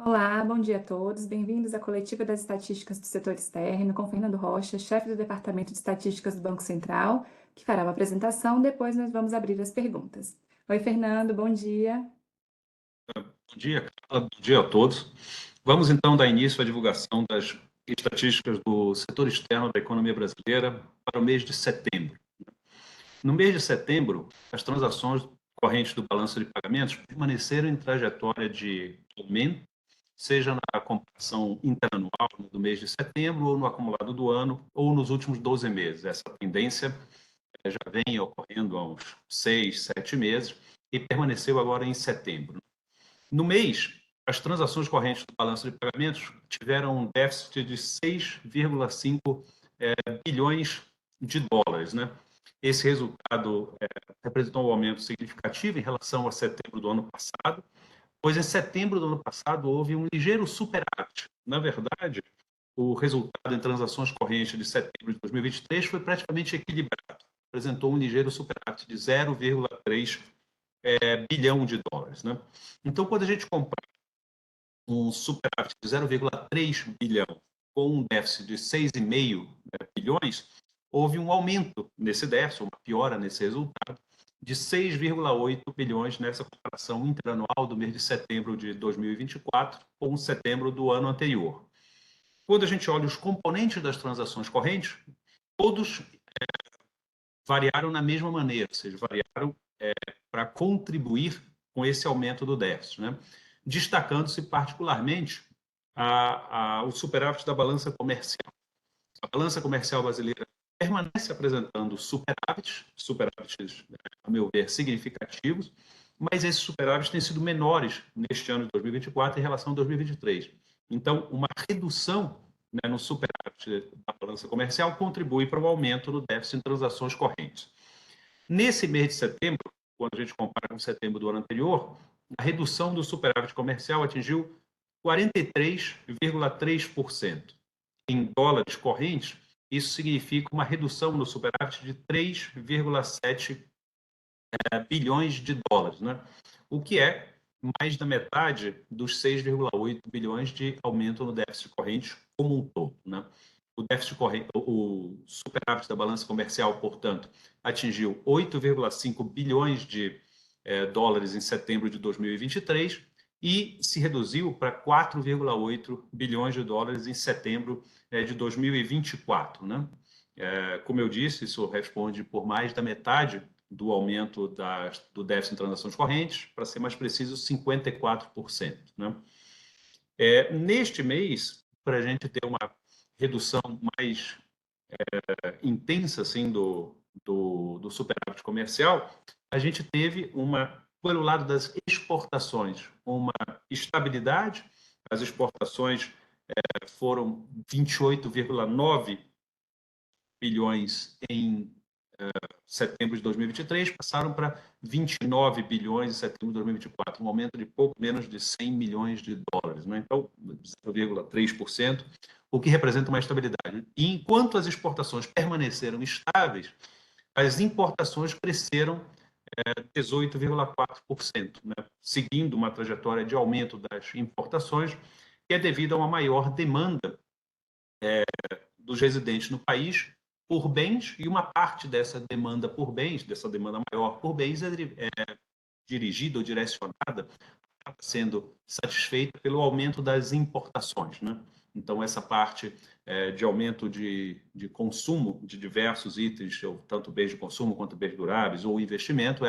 Olá, bom dia a todos. Bem-vindos à coletiva das estatísticas do setor externo, com Fernando Rocha, chefe do Departamento de Estatísticas do Banco Central, que fará uma apresentação. Depois nós vamos abrir as perguntas. Oi, Fernando, bom dia. Bom dia, Carla. Bom dia a todos. Vamos então dar início à divulgação das estatísticas do setor externo da economia brasileira para o mês de setembro. No mês de setembro, as transações correntes do balanço de pagamentos permaneceram em trajetória de aumento, seja na comparação interanual do mês de setembro, ou no acumulado do ano, ou nos últimos 12 meses. Essa tendência já vem ocorrendo há uns 6, 7 meses e permaneceu agora em setembro. No mês, as transações correntes do balanço de pagamentos tiveram um déficit de 6,5 bilhões de dólares, né? Esse resultado representou um aumento significativo em relação a setembro do ano passado, pois em setembro do ano passado houve um ligeiro superávit. Na verdade, o resultado em transações correntes de setembro de 2023 foi praticamente equilibrado, apresentou um ligeiro superávit de 0,3 bilhão de dólares, né? Então, quando a gente compara um superávit de 0,3 bilhão com um déficit de 6,5 bilhões, houve um aumento nesse déficit, uma piora nesse resultado, de 6,8 bilhões nessa comparação interanual do mês de setembro de 2024 com setembro do ano anterior. Quando a gente olha os componentes das transações correntes, todos variaram na mesma maneira, ou seja, variaram para contribuir com esse aumento do déficit, né? Destacando-se particularmente o superávit da balança comercial. A balança comercial brasileira permanece apresentando superávites, a meu ver, significativos, mas esses superávites têm sido menores neste ano de 2024 em relação a 2023. Então, uma redução, né, no superávit da balança comercial contribui para o aumento do déficit em transações correntes. Nesse mês de setembro, quando a gente compara com setembro do ano anterior, a redução do superávit comercial atingiu 43,3%. Em dólares correntes, isso significa uma redução no superávit de 3,7 bilhões de dólares, né? O que é mais da metade dos 6,8 bilhões de aumento no déficit corrente como um todo, né? O déficit corrente, o superávit da balança comercial, portanto, atingiu 8,5 bilhões de dólares em setembro de 2023 e se reduziu para 4,8 bilhões de dólares em setembro de 2024, né? Como eu disse, isso responde por mais da metade do aumento do déficit em transações correntes, para ser mais preciso, 54%. Né? Neste mês, para a gente ter uma redução mais intensa assim, do superávit comercial, a gente teve pelo lado das exportações, uma estabilidade. As exportações foram 28,9 bilhões em setembro de 2023, passaram para 29 bilhões em setembro de 2024, um aumento de pouco menos de 100 milhões de dólares, né? Então, 0,3%, o que representa uma estabilidade. E enquanto as exportações permaneceram estáveis, as importações cresceram 18,4%, né? Seguindo uma trajetória de aumento das importações, que é devido a uma maior demanda dos residentes no país por bens, e uma parte dessa demanda por bens, dessa demanda maior por bens, é dirigida ou direcionada, sendo satisfeita pelo aumento das importações, né? Então, essa parte de aumento de consumo de diversos itens, tanto bens de consumo quanto bens duráveis, ou investimento,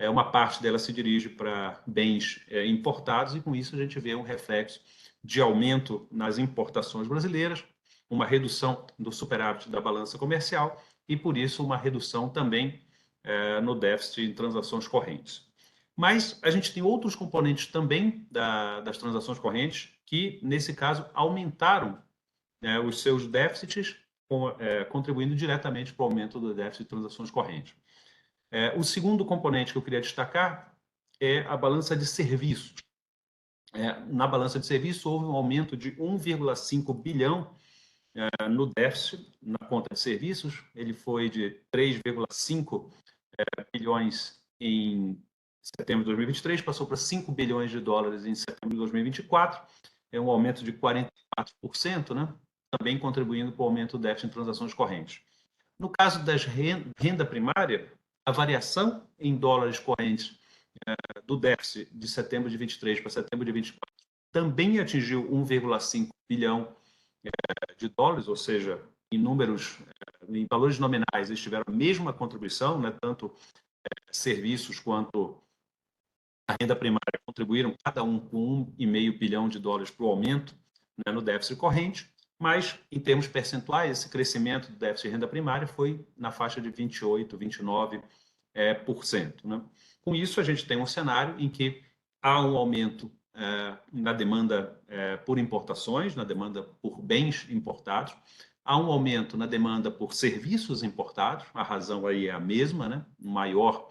uma parte dela se dirige para bens importados, e com isso a gente vê um reflexo de aumento nas importações brasileiras, uma redução do superávit da balança comercial e, por isso, uma redução também no déficit em transações correntes. Mas a gente tem outros componentes também das transações correntes que, nesse caso, aumentaram os seus déficits, contribuindo diretamente para o aumento do déficit de transações correntes. O segundo componente que eu queria destacar é a balança de serviços. Na balança de serviços, houve um aumento de 1,5 bilhão no déficit na conta de serviços. Ele foi de 3,5 bilhões em setembro de 2023, passou para 5 bilhões de dólares em setembro de 2024, é um aumento de 44%, né? Também contribuindo para o aumento do déficit em transações correntes. No caso das renda primária, a variação em dólares correntes do déficit de setembro de 23 para setembro de 24 também atingiu 1,5 bilhão de dólares, ou seja, em números, em valores nominais, eles tiveram a mesma contribuição, né? Tanto serviços quanto a renda primária contribuíram cada um com 1,5 bilhão de dólares para o aumento, né, no déficit corrente, mas em termos percentuais, esse crescimento do déficit de renda primária foi na faixa de 28, 29%. Né? Com isso, a gente tem um cenário em que há um aumento na demanda por importações, na demanda por bens importados, há um aumento na demanda por serviços importados, a razão aí é a mesma, né? Maior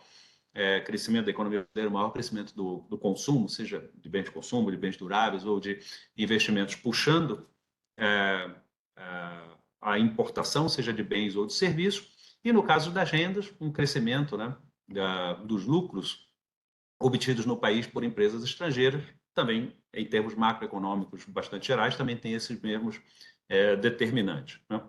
crescimento da economia brasileira, o maior crescimento do consumo, seja de bens de consumo, de bens duráveis ou de investimentos, puxando a importação, seja de bens ou de serviços, e no caso das rendas, um crescimento, né, dos lucros obtidos no país por empresas estrangeiras, também em termos macroeconômicos bastante gerais, também tem esses mesmos determinantes. Né?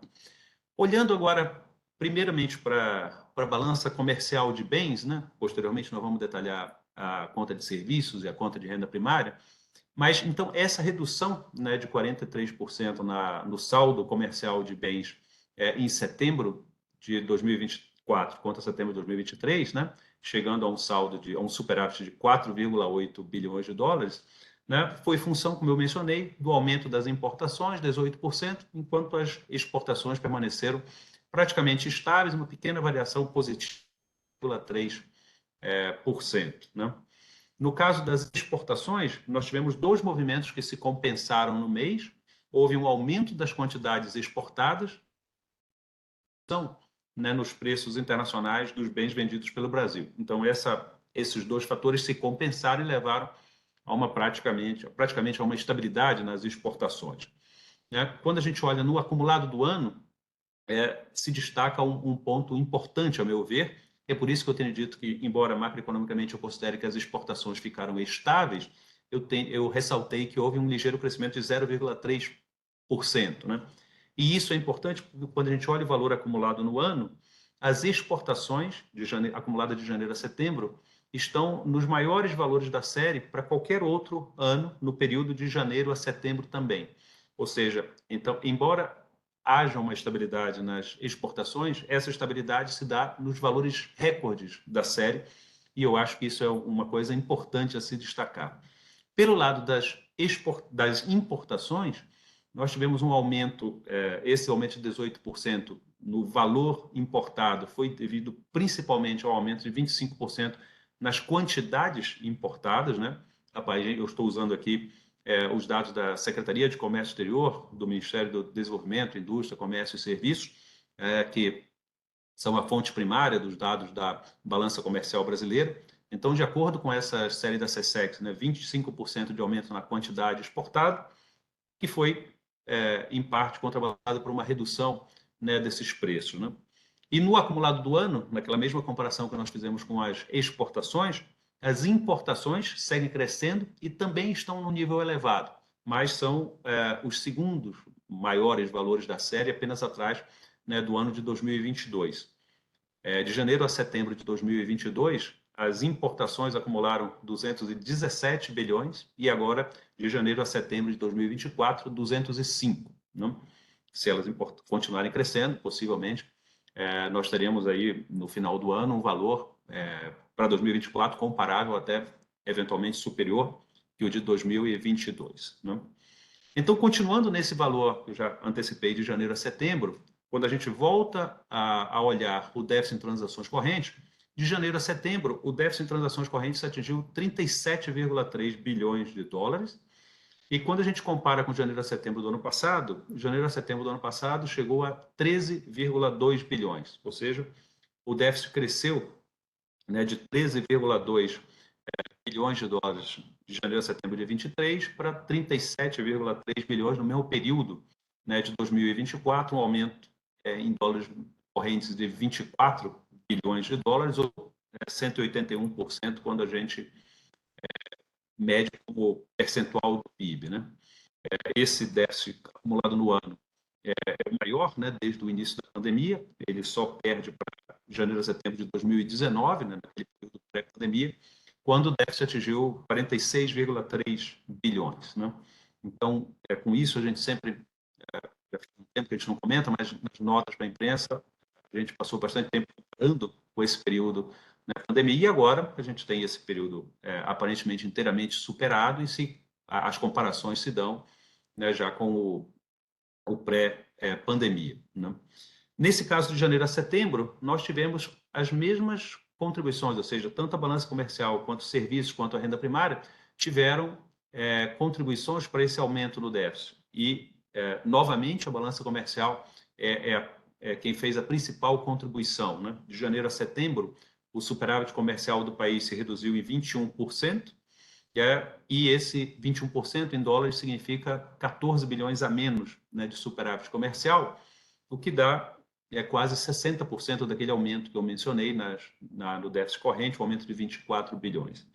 Olhando agora, primeiramente, para a balança comercial de bens, né? Posteriormente nós vamos detalhar a conta de serviços e a conta de renda primária, mas então essa redução, né, de 43% no saldo comercial de bens em setembro de 2024 contra setembro de 2023, né, chegando a um saldo a um superávit de 4,8 bilhões de dólares, né, foi função, como eu mencionei, do aumento das importações, 18%, enquanto as exportações permaneceram praticamente estáveis, uma pequena variação positiva, 3%. Né? No caso das exportações, nós tivemos dois movimentos que se compensaram no mês. Houve um aumento das quantidades exportadas, então, né, nos preços internacionais dos bens vendidos pelo Brasil. Então, esses dois fatores se compensaram e levaram a praticamente a uma estabilidade nas exportações. Né? Quando a gente olha no acumulado do ano, se destaca um ponto importante, a meu ver. É por isso que eu tenho dito que, embora macroeconomicamente eu considere que as exportações ficaram estáveis, eu ressaltei que houve um ligeiro crescimento de 0,3%. Né? E isso é importante porque, quando a gente olha o valor acumulado no ano, as exportações acumuladas de janeiro a setembro estão nos maiores valores da série para qualquer outro ano no período de janeiro a setembro também. Ou seja, então, embora haja uma estabilidade nas exportações, essa estabilidade se dá nos valores recordes da série, e eu acho que isso é uma coisa importante a se destacar. Pelo lado das importações, nós tivemos um aumento, esse aumento de 18% no valor importado foi devido principalmente ao aumento de 25% nas quantidades importadas, né? Rapaz, eu estou usando aqui os dados da Secretaria de Comércio Exterior, do Ministério do Desenvolvimento, Indústria, Comércio e Serviços, que são a fonte primária dos dados da balança comercial brasileira. Então, de acordo com essa série da SESEX, né, 25% de aumento na quantidade exportada, que foi, em parte, contrabalançado por uma redução, né, desses preços. Né? E no acumulado do ano, naquela mesma comparação que nós fizemos com as exportações, as importações seguem crescendo e também estão num nível elevado, mas são os segundos maiores valores da série, apenas atrás, né, do ano de 2022. De janeiro a setembro de 2022, as importações acumularam 217 bilhões e agora, de janeiro a setembro de 2024, 205. Não? Se elas continuarem crescendo, possivelmente, nós teremos aí, no final do ano, um valor para 2024 comparável, até eventualmente superior que o de 2022. Não? Então, continuando nesse valor que eu já antecipei de janeiro a setembro, quando a gente volta a olhar o déficit em transações correntes, de janeiro a setembro, o déficit em transações correntes atingiu 37,3 bilhões de dólares. E quando a gente compara com janeiro a setembro do ano passado, janeiro a setembro do ano passado chegou a 13,2 bilhões. Ou seja, o déficit cresceu, né, de 13,2 bilhões de dólares de janeiro a setembro de 23 para 37,3 bilhões no mesmo período, né, de 2024, um aumento em dólares correntes de 24 bilhões de dólares, ou 181% quando a gente mede como percentual do PIB, né? Esse déficit acumulado no ano é o maior, né, desde o início da pandemia. Ele só perde para janeiro a setembro de 2019, né, naquele período pré-pandemia, quando o déficit atingiu 46,3 bilhões, né? Então, com isso, a gente sempre, já faz um tempo que a gente não comenta, mas nas notas para a imprensa, a gente passou bastante tempo comparando com esse período na pandemia, e agora a gente tem esse período aparentemente inteiramente superado, e as comparações se dão, né, já com o pré-pandemia, né? Nesse caso de janeiro a setembro, nós tivemos as mesmas contribuições, ou seja, tanto a balança comercial quanto os serviços, quanto a renda primária, tiveram contribuições para esse aumento no déficit. E, novamente, a balança comercial é quem fez a principal contribuição, né? De janeiro a setembro, o superávit comercial do país se reduziu em 21%, e esse 21% em dólares significa 14 bilhões a menos, né, de superávit comercial, o que dá quase 60% daquele aumento que eu mencionei no déficit corrente, um aumento de 24 bilhões.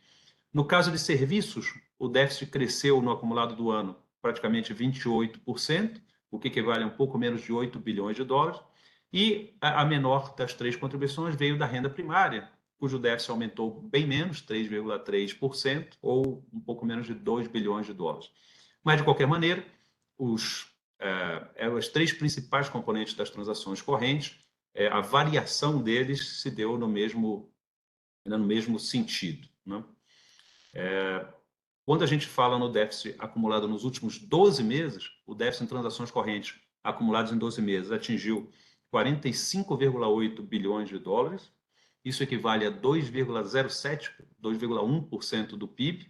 No caso de serviços, o déficit cresceu no acumulado do ano praticamente 28%, o que equivale a um pouco menos de 8 bilhões de dólares, e a menor das três contribuições veio da renda primária, cujo déficit aumentou bem menos, 3,3%, ou um pouco menos de 2 bilhões de dólares. Mas, de qualquer maneira, as três principais componentes das transações correntes, a variação deles se deu no mesmo sentido, né? Quando a gente fala no déficit acumulado nos últimos 12 meses, o déficit em transações correntes acumulados em 12 meses atingiu 45,8 bilhões de dólares. Isso equivale a 2,1% do PIB,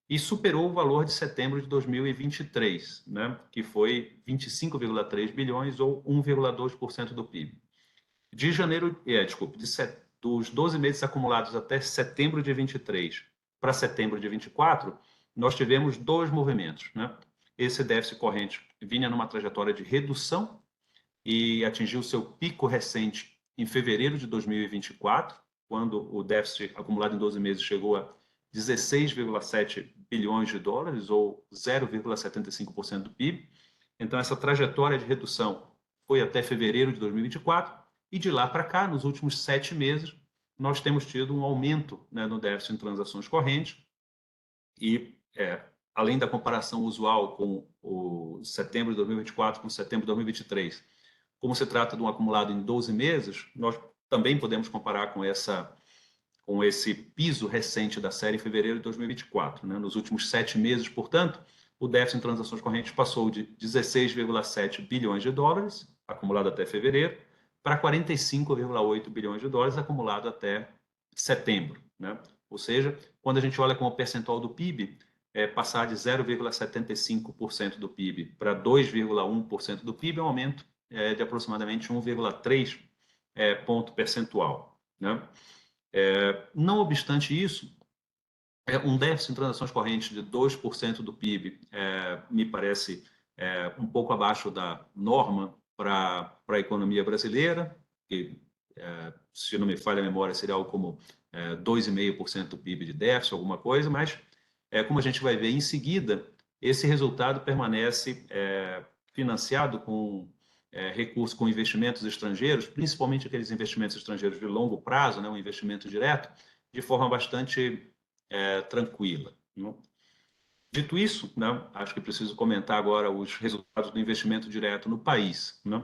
e superou o valor de setembro de 2023, né, que foi 25,3 bilhões, ou 1,2% do PIB. De janeiro, dos 12 meses acumulados até setembro de 23 para setembro de 24, nós tivemos dois movimentos, né? Esse déficit corrente vinha numa trajetória de redução e atingiu seu pico recente em fevereiro de 2024, quando o déficit acumulado em 12 meses chegou a 16,7 bilhões de dólares, ou 0,75% do PIB. Então, essa trajetória de redução foi até fevereiro de 2024, e de lá para cá, nos últimos 7 meses, nós temos tido um aumento, né, no déficit em transações correntes, e além da comparação usual com o setembro de 2024 com setembro de 2023, como se trata de um acumulado em 12 meses, nós também podemos comparar com esse piso recente da série fevereiro de 2024, né? Nos últimos 7 meses, portanto, o déficit em transações correntes passou de 16,7 bilhões de dólares, acumulado até fevereiro, para 45,8 bilhões de dólares, acumulado até setembro, né? Ou seja, quando a gente olha como percentual do PIB, passar de 0,75% do PIB para 2,1% do PIB é um aumento de aproximadamente 1,3 ponto percentual, né? Não obstante isso, um déficit em transações correntes de 2% do PIB me parece um pouco abaixo da norma para a economia brasileira, que, se não me falha a memória, seria algo como 2,5% do PIB de déficit, alguma coisa, mas, como a gente vai ver em seguida, esse resultado permanece financiado com recursos, com investimentos estrangeiros, principalmente aqueles investimentos estrangeiros de longo prazo, né, um investimento direto, de forma bastante tranquila, né? Dito isso, né, acho que preciso comentar agora os resultados do investimento direto no país, né?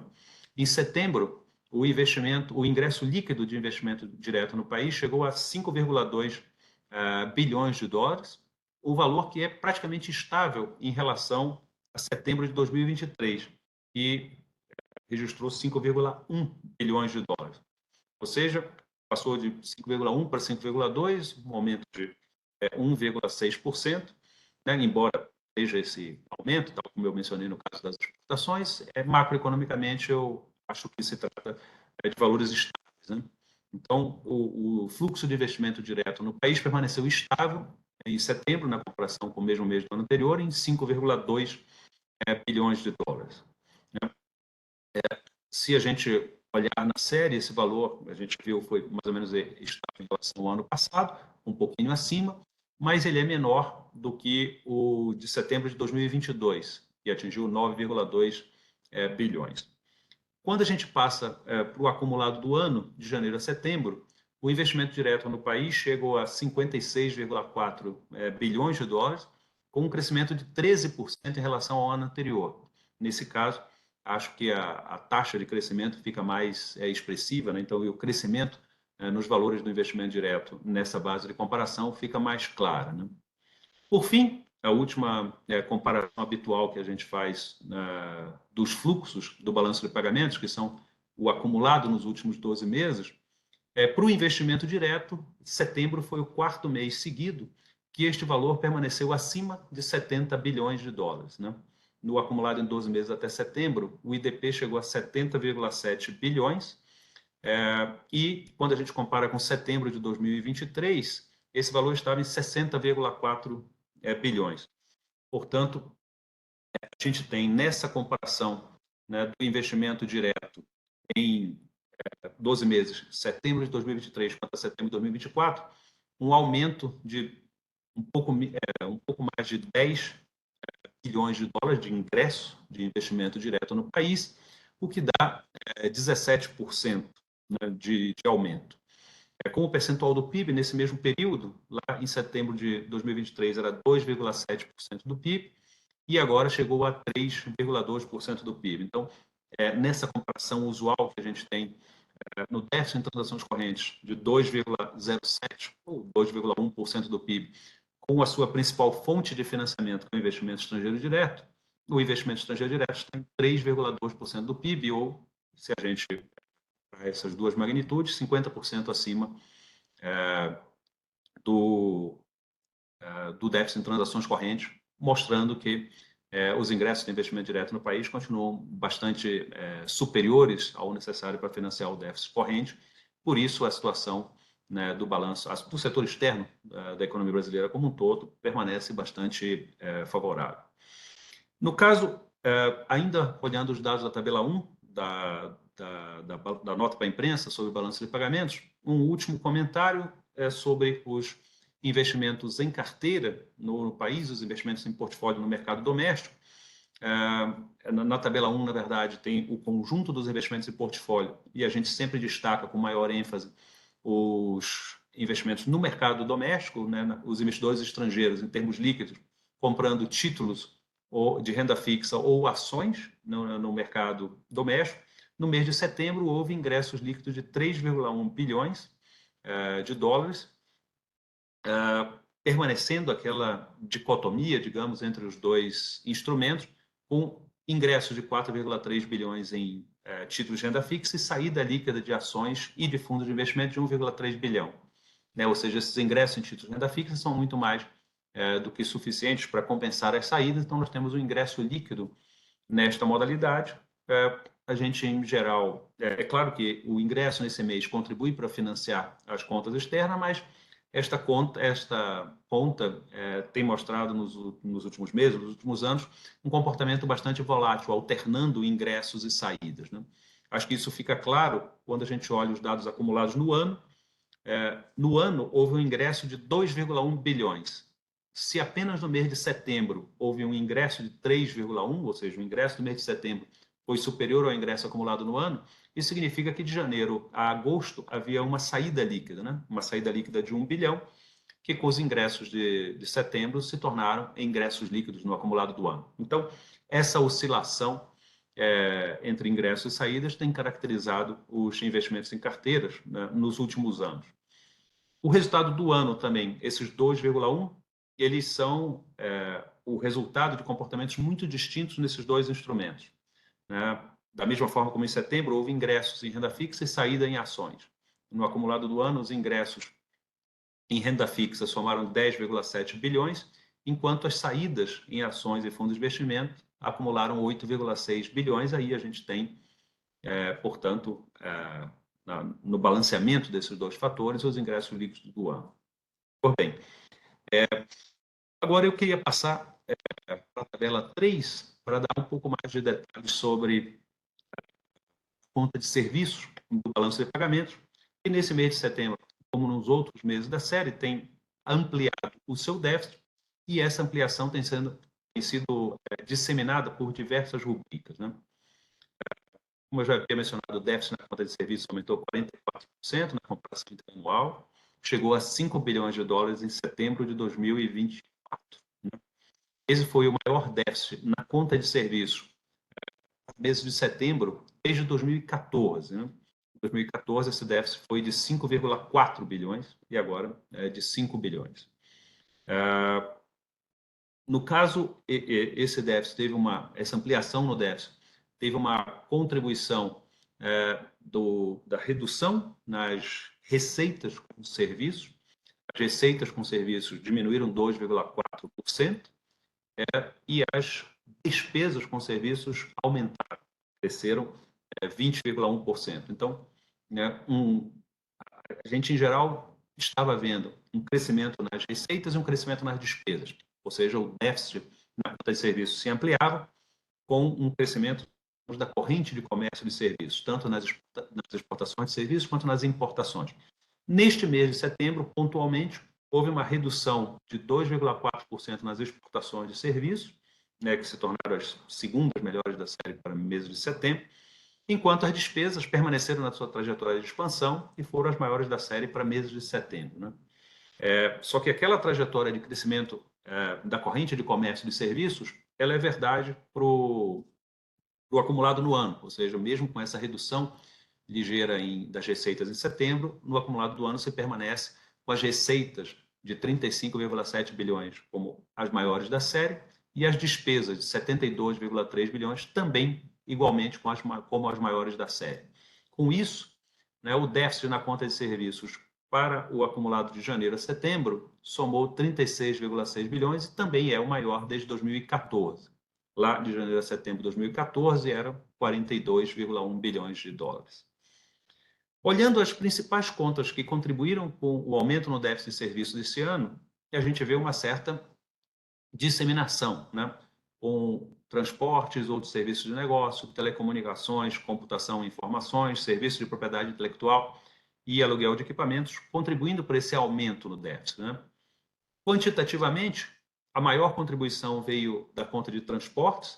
Em setembro, o ingresso líquido de investimento direto no país chegou a 5,2 bilhões de dólares, o valor que é praticamente estável em relação a setembro de 2023, e registrou 5,1 bilhões de dólares. Ou seja, passou de 5,1 para 5,2, um aumento de 1,6%, né? Embora seja esse aumento, tal como eu mencionei no caso das exportações, macroeconomicamente eu acho que se trata de valores estáveis, né? Então, o fluxo de investimento direto no país permaneceu estável em setembro, na comparação com o mesmo mês do ano anterior, em 5,2 bilhões de dólares. Se a gente olhar na série, esse valor, a gente viu, foi mais ou menos estável em relação ao ano passado, um pouquinho acima, mas ele é menor do que o de setembro de 2022, que atingiu 9,2 bilhões. Quando a gente passa para o acumulado do ano, de janeiro a setembro, o investimento direto no país chegou a 56,4 bilhões de dólares, com um crescimento de 13% em relação ao ano anterior. Nesse caso, acho que a taxa de crescimento fica mais expressiva, né? Então, o crescimento nos valores do investimento direto nessa base de comparação fica mais clara, né? Por fim, a última comparação habitual que a gente faz dos fluxos do balanço de pagamentos, que são o acumulado nos últimos 12 meses, para o investimento direto, setembro foi o quarto mês seguido que este valor permaneceu acima de 70 bilhões de dólares, né? No acumulado em 12 meses até setembro, o IDP chegou a 70,7 bilhões, e quando a gente compara com setembro de 2023, esse valor estava em 60,4 bilhões. Portanto, a gente tem nessa comparação, né, do investimento direto em 12 meses, setembro de 2023 para setembro de 2024, um aumento de um pouco mais de 10 bilhões de dólares de ingresso de investimento direto no país, o que dá 17%, né, de aumento. Com o percentual do PIB, nesse mesmo período, lá em setembro de 2023, era 2,7% do PIB, e agora chegou a 3,2% do PIB. Então, nessa comparação usual que a gente tem no déficit em transações correntes de 2,07% ou 2,1% do PIB, com a sua principal fonte de financiamento, que é o investimento estrangeiro direto, o investimento estrangeiro direto está em 3,2% do PIB, ou, se a gente para essas duas magnitudes, 50% acima do déficit em transações correntes, mostrando que os ingressos de investimento direto no país continuam bastante superiores ao necessário para financiar o déficit corrente. Por isso, a situação, né, do balanço, do setor externo da economia brasileira como um todo, permanece bastante favorável. No caso, ainda olhando os dados da tabela 1 da nota para a imprensa sobre o balanço de pagamentos, um último comentário sobre os investimentos em carteira no país, os investimentos em portfólio no mercado doméstico. Na tabela 1, na verdade, tem o conjunto dos investimentos em portfólio, e a gente sempre destaca com maior ênfase os investimentos no mercado doméstico, né, os investidores estrangeiros, em termos líquidos, comprando títulos de renda fixa ou ações no mercado doméstico. No mês de setembro, houve ingressos líquidos de 3,1 bilhões de dólares, permanecendo aquela dicotomia, digamos, entre os dois instrumentos, com ingressos de 4,3 bilhões em títulos de renda fixa e saída líquida de ações e de fundos de investimento de 1,3 bilhão. Né? Ou seja, esses ingressos em títulos de renda fixa são muito mais do que suficientes para compensar as saídas, então nós temos um ingresso líquido nesta modalidade. A gente, em geral, é claro que o ingresso nesse mês contribui para financiar as contas externas, mas esta conta tem mostrado nos últimos meses, nos últimos anos, um comportamento bastante volátil, alternando ingressos e saídas, né? Acho que isso fica claro quando a gente olha os dados acumulados no ano. No ano, houve um ingresso de 2,1 bilhões. Se apenas no mês de setembro houve um ingresso de 3,1, ou seja, o ingresso do mês de setembro foi superior ao ingresso acumulado no ano, isso significa que de janeiro a agosto havia uma saída líquida, né? Uma saída líquida de 1 bilhão, que com os ingressos de setembro se tornaram ingressos líquidos no acumulado do ano. Então, essa oscilação entre ingressos e saídas tem caracterizado os investimentos em carteiras, né, nos últimos anos. O resultado do ano também, esses 2,1, eles são o resultado de comportamentos muito distintos nesses dois instrumentos, né? Da mesma forma como em setembro houve ingressos em renda fixa e saída em ações. No acumulado do ano, os ingressos em renda fixa somaram 10,7 bilhões, enquanto as saídas em ações e fundos de investimento acumularam 8,6 bilhões. Aí a gente tem, portanto, no balanceamento desses dois fatores, os ingressos líquidos do ano. Por bem, agora eu queria passar para a tabela 3 para dar um pouco mais de detalhes sobre conta de serviços do balanço de pagamentos, e nesse mês de setembro, como nos outros meses da série, tem ampliado o seu déficit, e essa ampliação tem sido disseminada por diversas rubricas, né? Como eu já havia mencionado, o déficit na conta de serviços aumentou 44% na comparação interanual, chegou a 5 bilhões de dólares em setembro de 2024. Né? Esse foi o maior déficit na conta de serviços no mês de setembro desde 2014. Né? Em 2014, esse déficit foi de 5,4 bilhões e agora é de 5 bilhões. No caso, esse déficit teve essa ampliação no déficit teve uma contribuição da redução nas receitas com serviços. As receitas com serviços diminuíram 2,4% e as despesas com serviços aumentaram, cresceram 20,1%. Então, né, a gente, em geral, estava vendo um crescimento nas receitas e um crescimento nas despesas, ou seja, o déficit na conta de serviços se ampliava com um crescimento da corrente de comércio de serviços, tanto nas exportações de serviços quanto nas importações. Neste mês de setembro, pontualmente, houve uma redução de 2,4% nas exportações de serviços, né, que se tornaram as segundas melhores da série para o mês de setembro, enquanto as despesas permaneceram na sua trajetória de expansão e foram as maiores da série para meses de setembro. Né? Só que aquela trajetória de crescimento da corrente de comércio de serviços, ela é verdade para o acumulado no ano, ou seja, mesmo com essa redução ligeira das receitas em setembro, no acumulado do ano se permanece com as receitas de 35,7 bilhões como as maiores da série e as despesas de 72,3 bilhões também igualmente como as maiores da série. Com isso, né, o déficit na conta de serviços para o acumulado de janeiro a setembro somou 36,6 bilhões e também é o maior desde 2014. Lá de janeiro a setembro de 2014 era 42,1 bilhões de dólares. Olhando as principais contas que contribuíram com o aumento no déficit de serviços esse ano, a gente vê uma certa disseminação, né? Com transportes, outros serviços de negócio, telecomunicações, computação e informações, serviços de propriedade intelectual e aluguel de equipamentos, contribuindo para esse aumento no déficit. Né? Quantitativamente, a maior contribuição veio da conta de transportes.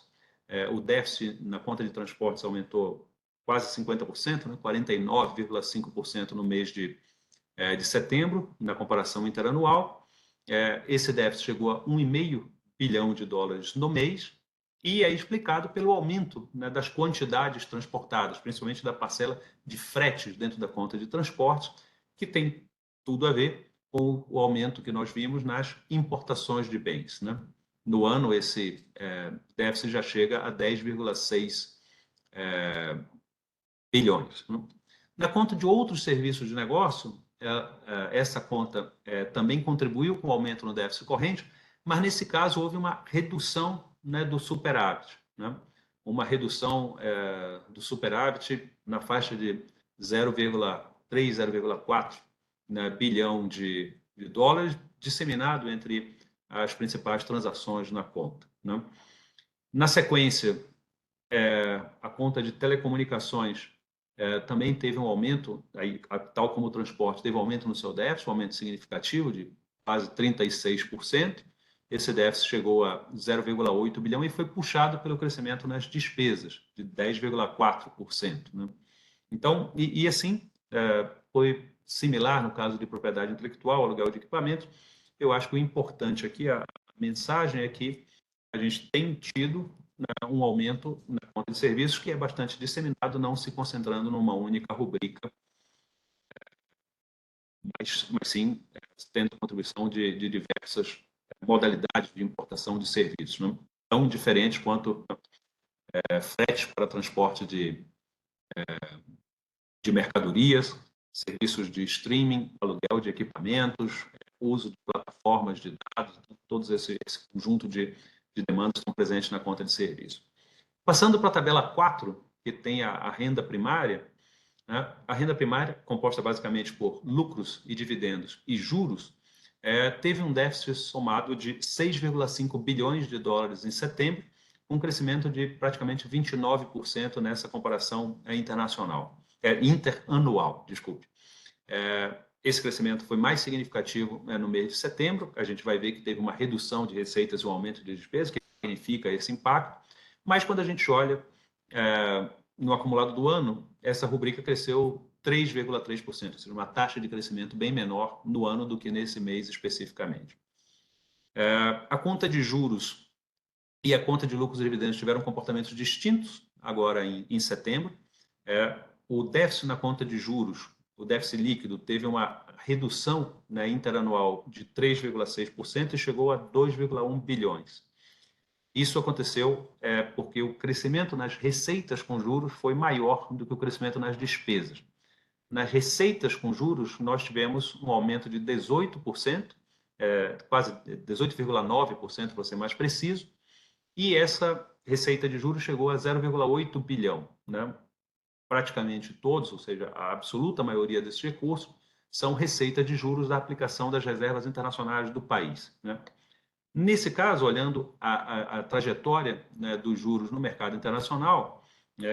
O déficit na conta de transportes aumentou quase 50%, né? 49,5% no mês de setembro, na comparação interanual. Esse déficit chegou a 1,5 bilhão de dólares no mês e é explicado pelo aumento, né, das quantidades transportadas, principalmente da parcela de fretes dentro da conta de transportes, que tem tudo a ver com o aumento que nós vimos nas importações de bens. Né? No ano, esse déficit já chega a 10,6 bilhões. Né? Na conta de outros serviços de negócio, essa conta também contribuiu com o aumento no déficit corrente, mas nesse caso houve uma redução, né, do superávit, né? Uma redução do superávit na faixa de 0,3, 0,4, né, bilhão de dólares, disseminado entre as principais transações na conta. Né? Na sequência, a conta de telecomunicações também teve um aumento, aí, tal como o transporte, teve um aumento no seu déficit, um aumento significativo de quase 36%. Esse déficit chegou a 0,8 bilhão e foi puxado pelo crescimento nas despesas, de 10,4%. Né? Então, e assim, foi similar no caso de propriedade intelectual, aluguel de equipamentos. Eu acho que o importante aqui, a mensagem é que a gente tem tido, né, um aumento na conta de serviços que é bastante disseminado, não se concentrando numa única rubrica, mas sim tendo contribuição de diversas modalidades de importação de serviços, né? Tão diferentes quanto frete para transporte de mercadorias, serviços de streaming, aluguel de equipamentos, uso de plataformas de dados, todos esse conjunto de demandas estão presentes na conta de serviço. Passando para a tabela 4, que tem a renda primária, né? A renda primária, composta basicamente por lucros e dividendos e juros, teve um déficit somado de 6,5 bilhões de dólares em setembro, um crescimento de praticamente 29% nessa comparação interanual, desculpe. Esse crescimento foi mais significativo no mês de setembro. A gente vai ver que teve uma redução de receitas e um aumento de despesas, que significa esse impacto. Mas quando a gente olha no acumulado do ano, essa rubrica cresceu 3,3%, ou seja, uma taxa de crescimento bem menor no ano do que nesse mês especificamente. A conta de juros e a conta de lucros e dividendos tiveram comportamentos distintos agora em setembro. O déficit na conta de juros, o déficit líquido, teve uma redução interanual de 3,6% e chegou a 2,1 bilhões. Isso aconteceu porque o crescimento nas receitas com juros foi maior do que o crescimento nas despesas. Nas receitas com juros, nós tivemos um aumento de 18%, quase 18,9%, para ser mais preciso, e essa receita de juros chegou a 0,8 bilhão. Praticamente todos, ou seja, a absoluta maioria desses recursos, são receita de juros da aplicação das reservas internacionais do país. Nesse caso, olhando a trajetória dos juros no mercado internacional,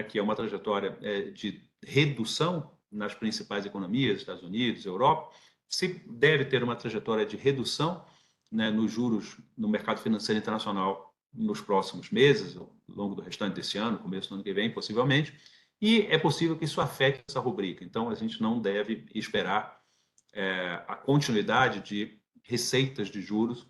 que é uma trajetória de redução nas principais economias, Estados Unidos, Europa, se deve ter uma trajetória de redução nos juros no mercado financeiro internacional nos próximos meses, ao longo do restante desse ano, começo do ano que vem, possivelmente, e é possível que isso afete essa rubrica. Então, a gente não deve esperar a continuidade de receitas de juros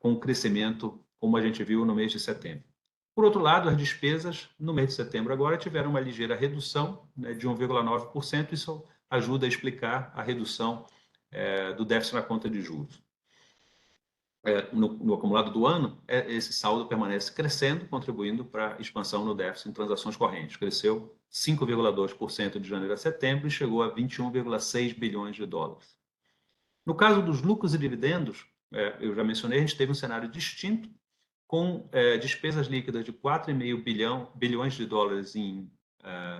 com crescimento, como a gente viu no mês de setembro. Por outro lado, as despesas no mês de setembro agora tiveram uma ligeira redução de 1,9%. Isso ajuda a explicar a redução do déficit na conta de juros. No acumulado do ano, esse saldo permanece crescendo, contribuindo para a expansão no déficit em transações correntes. Cresceu 5,2% de janeiro a setembro e chegou a 21,6 bilhões de dólares. No caso dos lucros e dividendos, eu já mencionei, a gente teve um cenário distinto, com despesas líquidas de 4,5 bilhões de dólares em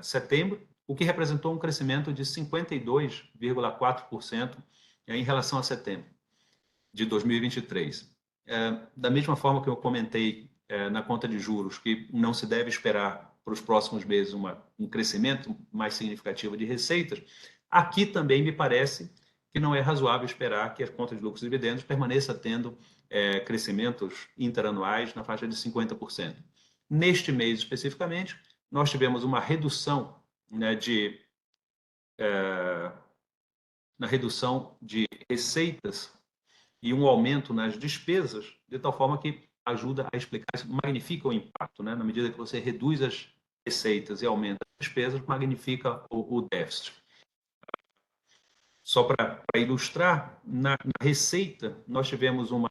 setembro, o que representou um crescimento de 52,4% em relação a setembro de 2023. Da mesma forma que eu comentei na conta de juros, que não se deve esperar para os próximos meses um crescimento mais significativo de receitas, aqui também me parece que não é razoável esperar que as contas de lucros e dividendos permaneça tendo crescimentos interanuais na faixa de 50%. Neste mês especificamente, nós tivemos uma redução na redução de receitas e um aumento nas despesas, de tal forma que ajuda a explicar, magnifica o impacto. Na medida que você reduz as receitas e aumenta as despesas, magnifica o déficit. Só para ilustrar, na receita, nós tivemos uma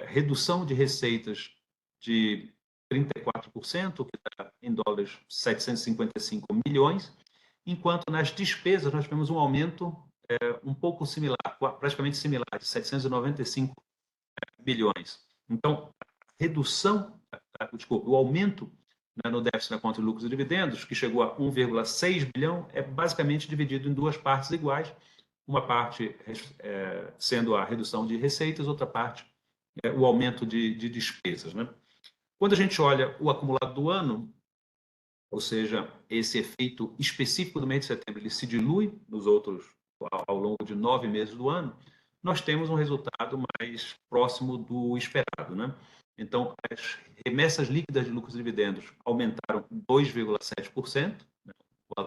redução de receitas de 34%, que está em dólares 755 milhões, enquanto nas despesas nós tivemos um aumento um pouco similar, praticamente similar, de 795 bilhões. Então, o aumento no déficit na conta de lucros e dividendos, que chegou a 1,6 bilhão, é basicamente dividido em duas partes iguais, uma parte sendo a redução de receitas, outra parte o aumento de despesas. Quando a gente olha o acumulado do ano, ou seja, esse efeito específico do mês de setembro, ele se dilui nos outros ao longo de 9 meses do ano, nós temos um resultado mais próximo do esperado. Então, as remessas líquidas de lucros e dividendos aumentaram 2,7%,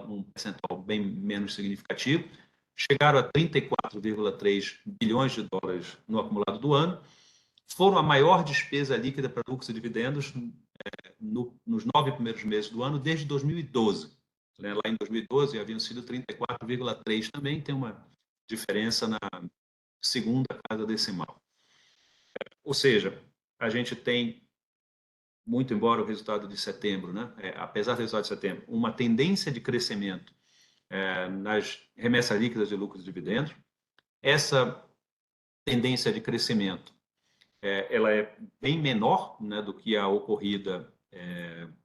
um percentual bem menos significativo, chegaram a 34,3 bilhões de dólares no acumulado do ano, foram a maior despesa líquida para lucros e dividendos nos 9 primeiros meses do ano desde 2012. Lá em 2012 haviam sido 34,3, também tem uma diferença na segunda casa decimal. Ou seja, a gente tem, muito embora o resultado de setembro, apesar do resultado de setembro, uma tendência de crescimento nas remessas líquidas de lucros e dividendos. Essa tendência de crescimento ela é bem menor do que a ocorrida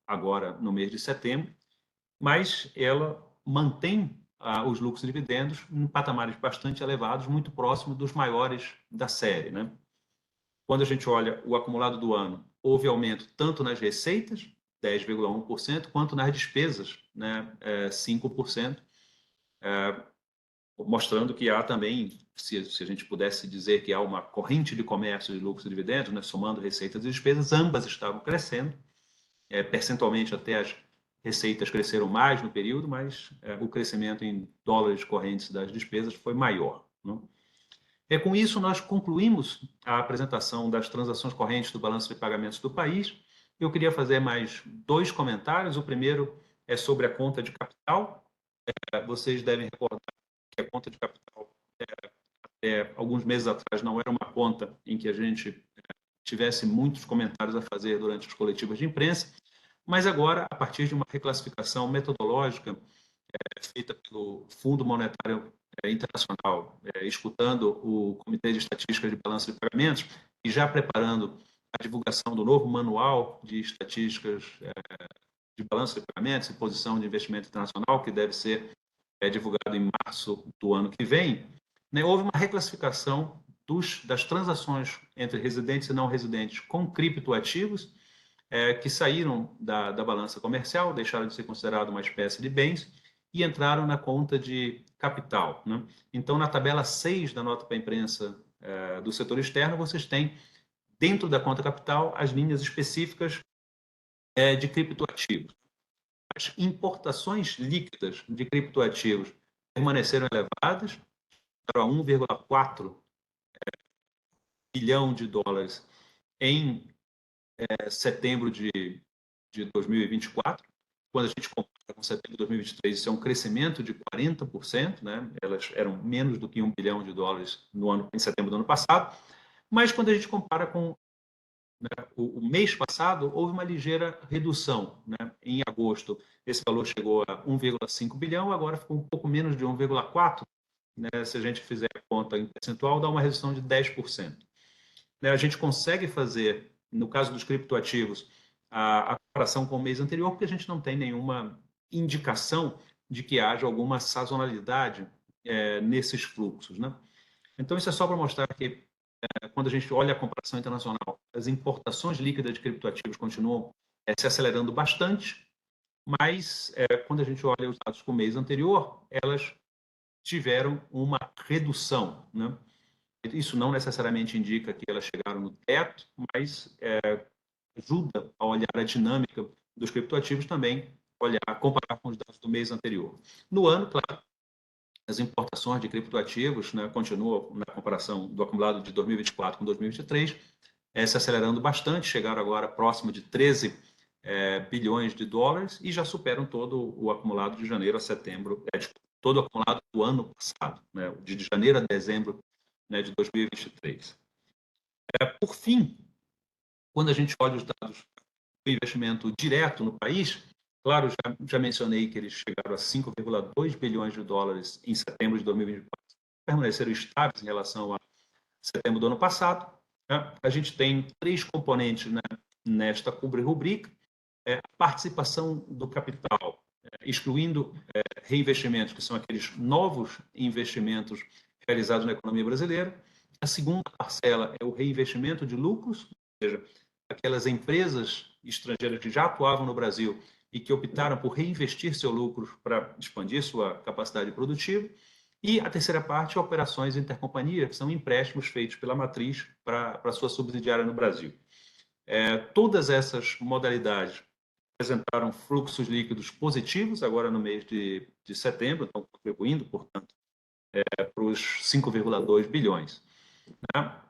agora no mês de setembro, mas ela mantém os lucros e dividendos em patamares bastante elevados, muito próximos dos maiores da série. Quando a gente olha o acumulado do ano, houve aumento tanto nas receitas, 10,1%, quanto nas despesas, né, 5%, mostrando que há também, se a gente pudesse dizer que há uma corrente de comércio de lucros e dividendos, né, somando receitas e despesas, ambas estavam crescendo, percentualmente até as receitas cresceram mais no período, mas o crescimento em dólares correntes das despesas foi maior. Né? Com isso, nós concluímos a apresentação das transações correntes do balanço de pagamentos do país. Eu queria fazer mais 2 comentários. O primeiro é sobre a conta de capital. Vocês devem recordar que a conta de capital, alguns meses atrás, não era uma conta em que a gente tivesse muitos comentários a fazer durante os coletivos de imprensa, mas agora, a partir de uma reclassificação metodológica feita pelo Fundo Monetário Internacional, escutando o Comitê de Estatística de Balanço de Pagamentos e já preparando a divulgação do novo manual de estatísticas de balanço de pagamentos e posição de investimento internacional, que deve ser divulgado em março do ano que vem, né, houve uma reclassificação das transações entre residentes e não residentes com criptoativos, que saíram da balança comercial, deixaram de ser considerado uma espécie de bens e entraram na conta de capital. Né? Então, na tabela 6 da nota para a imprensa do setor externo, vocês têm, dentro da conta capital, as linhas específicas de criptoativos. As importações líquidas de criptoativos permaneceram elevadas, para 1,4 bilhão de dólares em setembro de 2024. Quando a gente compara com setembro de 2023, isso é um crescimento de 40%, né? Elas eram menos do que 1 bilhão de dólares em setembro do ano passado. Mas quando a gente compara com o mês passado, houve uma ligeira redução. Né? Em agosto, esse valor chegou a 1,5 bilhão, agora ficou um pouco menos de 1,4. Né? Se a gente fizer a conta em percentual, dá uma redução de 10%. Né? A gente consegue fazer, no caso dos criptoativos, a comparação com o mês anterior, porque a gente não tem nenhuma indicação de que haja alguma sazonalidade nesses fluxos. Né? Então, isso é só para mostrar que, quando a gente olha a comparação internacional, as importações líquidas de criptoativos continuam se acelerando bastante, mas quando a gente olha os dados com o mês anterior, elas tiveram uma redução. Né? Isso não necessariamente indica que elas chegaram no teto, mas ajuda a olhar a dinâmica dos criptoativos também, comparar com os dados do mês anterior. No ano, claro, as importações de criptoativos, né, continuam na comparação do acumulado de 2024 com 2023, se acelerando bastante, chegaram agora próximo de 13 bilhões de dólares e já superam todo o acumulado de janeiro a setembro, todo o acumulado do ano passado, né, de janeiro a dezembro, né, de 2023. Por fim, quando a gente olha os dados do investimento direto no país, claro, já mencionei que eles chegaram a 5,2 bilhões de dólares em setembro de 2024, permaneceram estáveis em relação a setembro do ano passado. Né? A gente tem 3 componentes, né, nesta rubrica. A participação do capital, excluindo reinvestimentos, que são aqueles novos investimentos realizados na economia brasileira. A segunda parcela é o reinvestimento de lucros, ou seja, aquelas empresas estrangeiras que já atuavam no Brasil e que optaram por reinvestir seu lucro para expandir sua capacidade produtiva. E a terceira parte, operações intercompanhia, que são empréstimos feitos pela matriz para sua subsidiária no Brasil. Todas essas modalidades apresentaram fluxos líquidos positivos agora no mês de setembro, estão contribuindo, portanto, para os 5,2 bilhões. Né?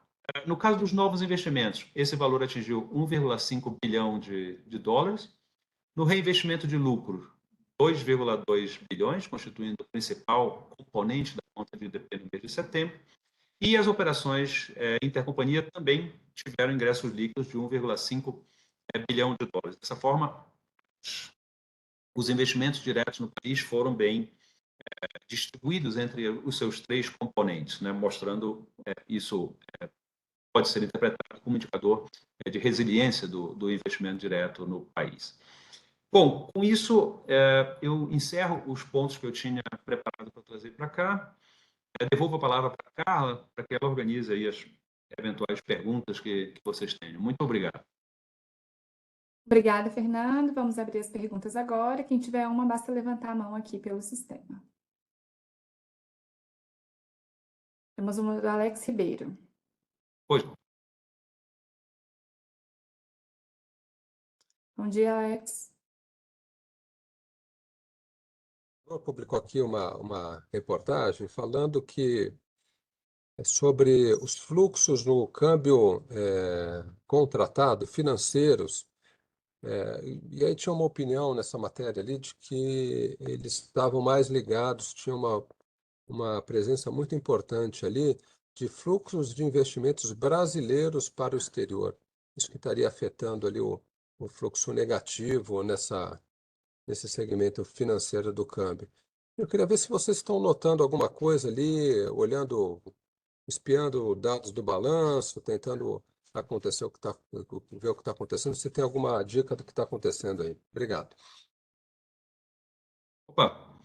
No caso dos novos investimentos, esse valor atingiu 1,5 bilhão de dólares. No reinvestimento de lucro, 2,2 bilhões, constituindo o principal componente da conta de IDP no mês de setembro. E as operações intercompanhia também tiveram ingressos líquidos de 1,5 bilhão de dólares. Dessa forma, os investimentos diretos no país foram bem distribuídos entre os seus 3 componentes, né? Mostrando isso pode ser interpretado como indicador de resiliência do investimento direto no país. Bom, com isso, eu encerro os pontos que eu tinha preparado para trazer para cá. Devolvo a palavra para a Carla, para que ela organize aí as eventuais perguntas que vocês tenham. Muito obrigado. Obrigada, Fernando. Vamos abrir as perguntas agora. Quem tiver uma, basta levantar a mão aqui pelo sistema. Temos uma do Alex Ribeiro. Pois não. Bom dia, Alex. Publicou aqui uma reportagem falando que é sobre os fluxos no câmbio contratado, financeiros, e aí tinha uma opinião nessa matéria ali de que eles estavam mais ligados, tinha uma presença muito importante ali de fluxos de investimentos brasileiros para o exterior. Isso que estaria afetando ali o fluxo negativo nesse segmento financeiro do câmbio. Eu queria ver se vocês estão notando alguma coisa ali, olhando, espiando dados do balanço, tentando acontecer ver o que está acontecendo. Se tem alguma dica do que está acontecendo aí. Obrigado. Opa,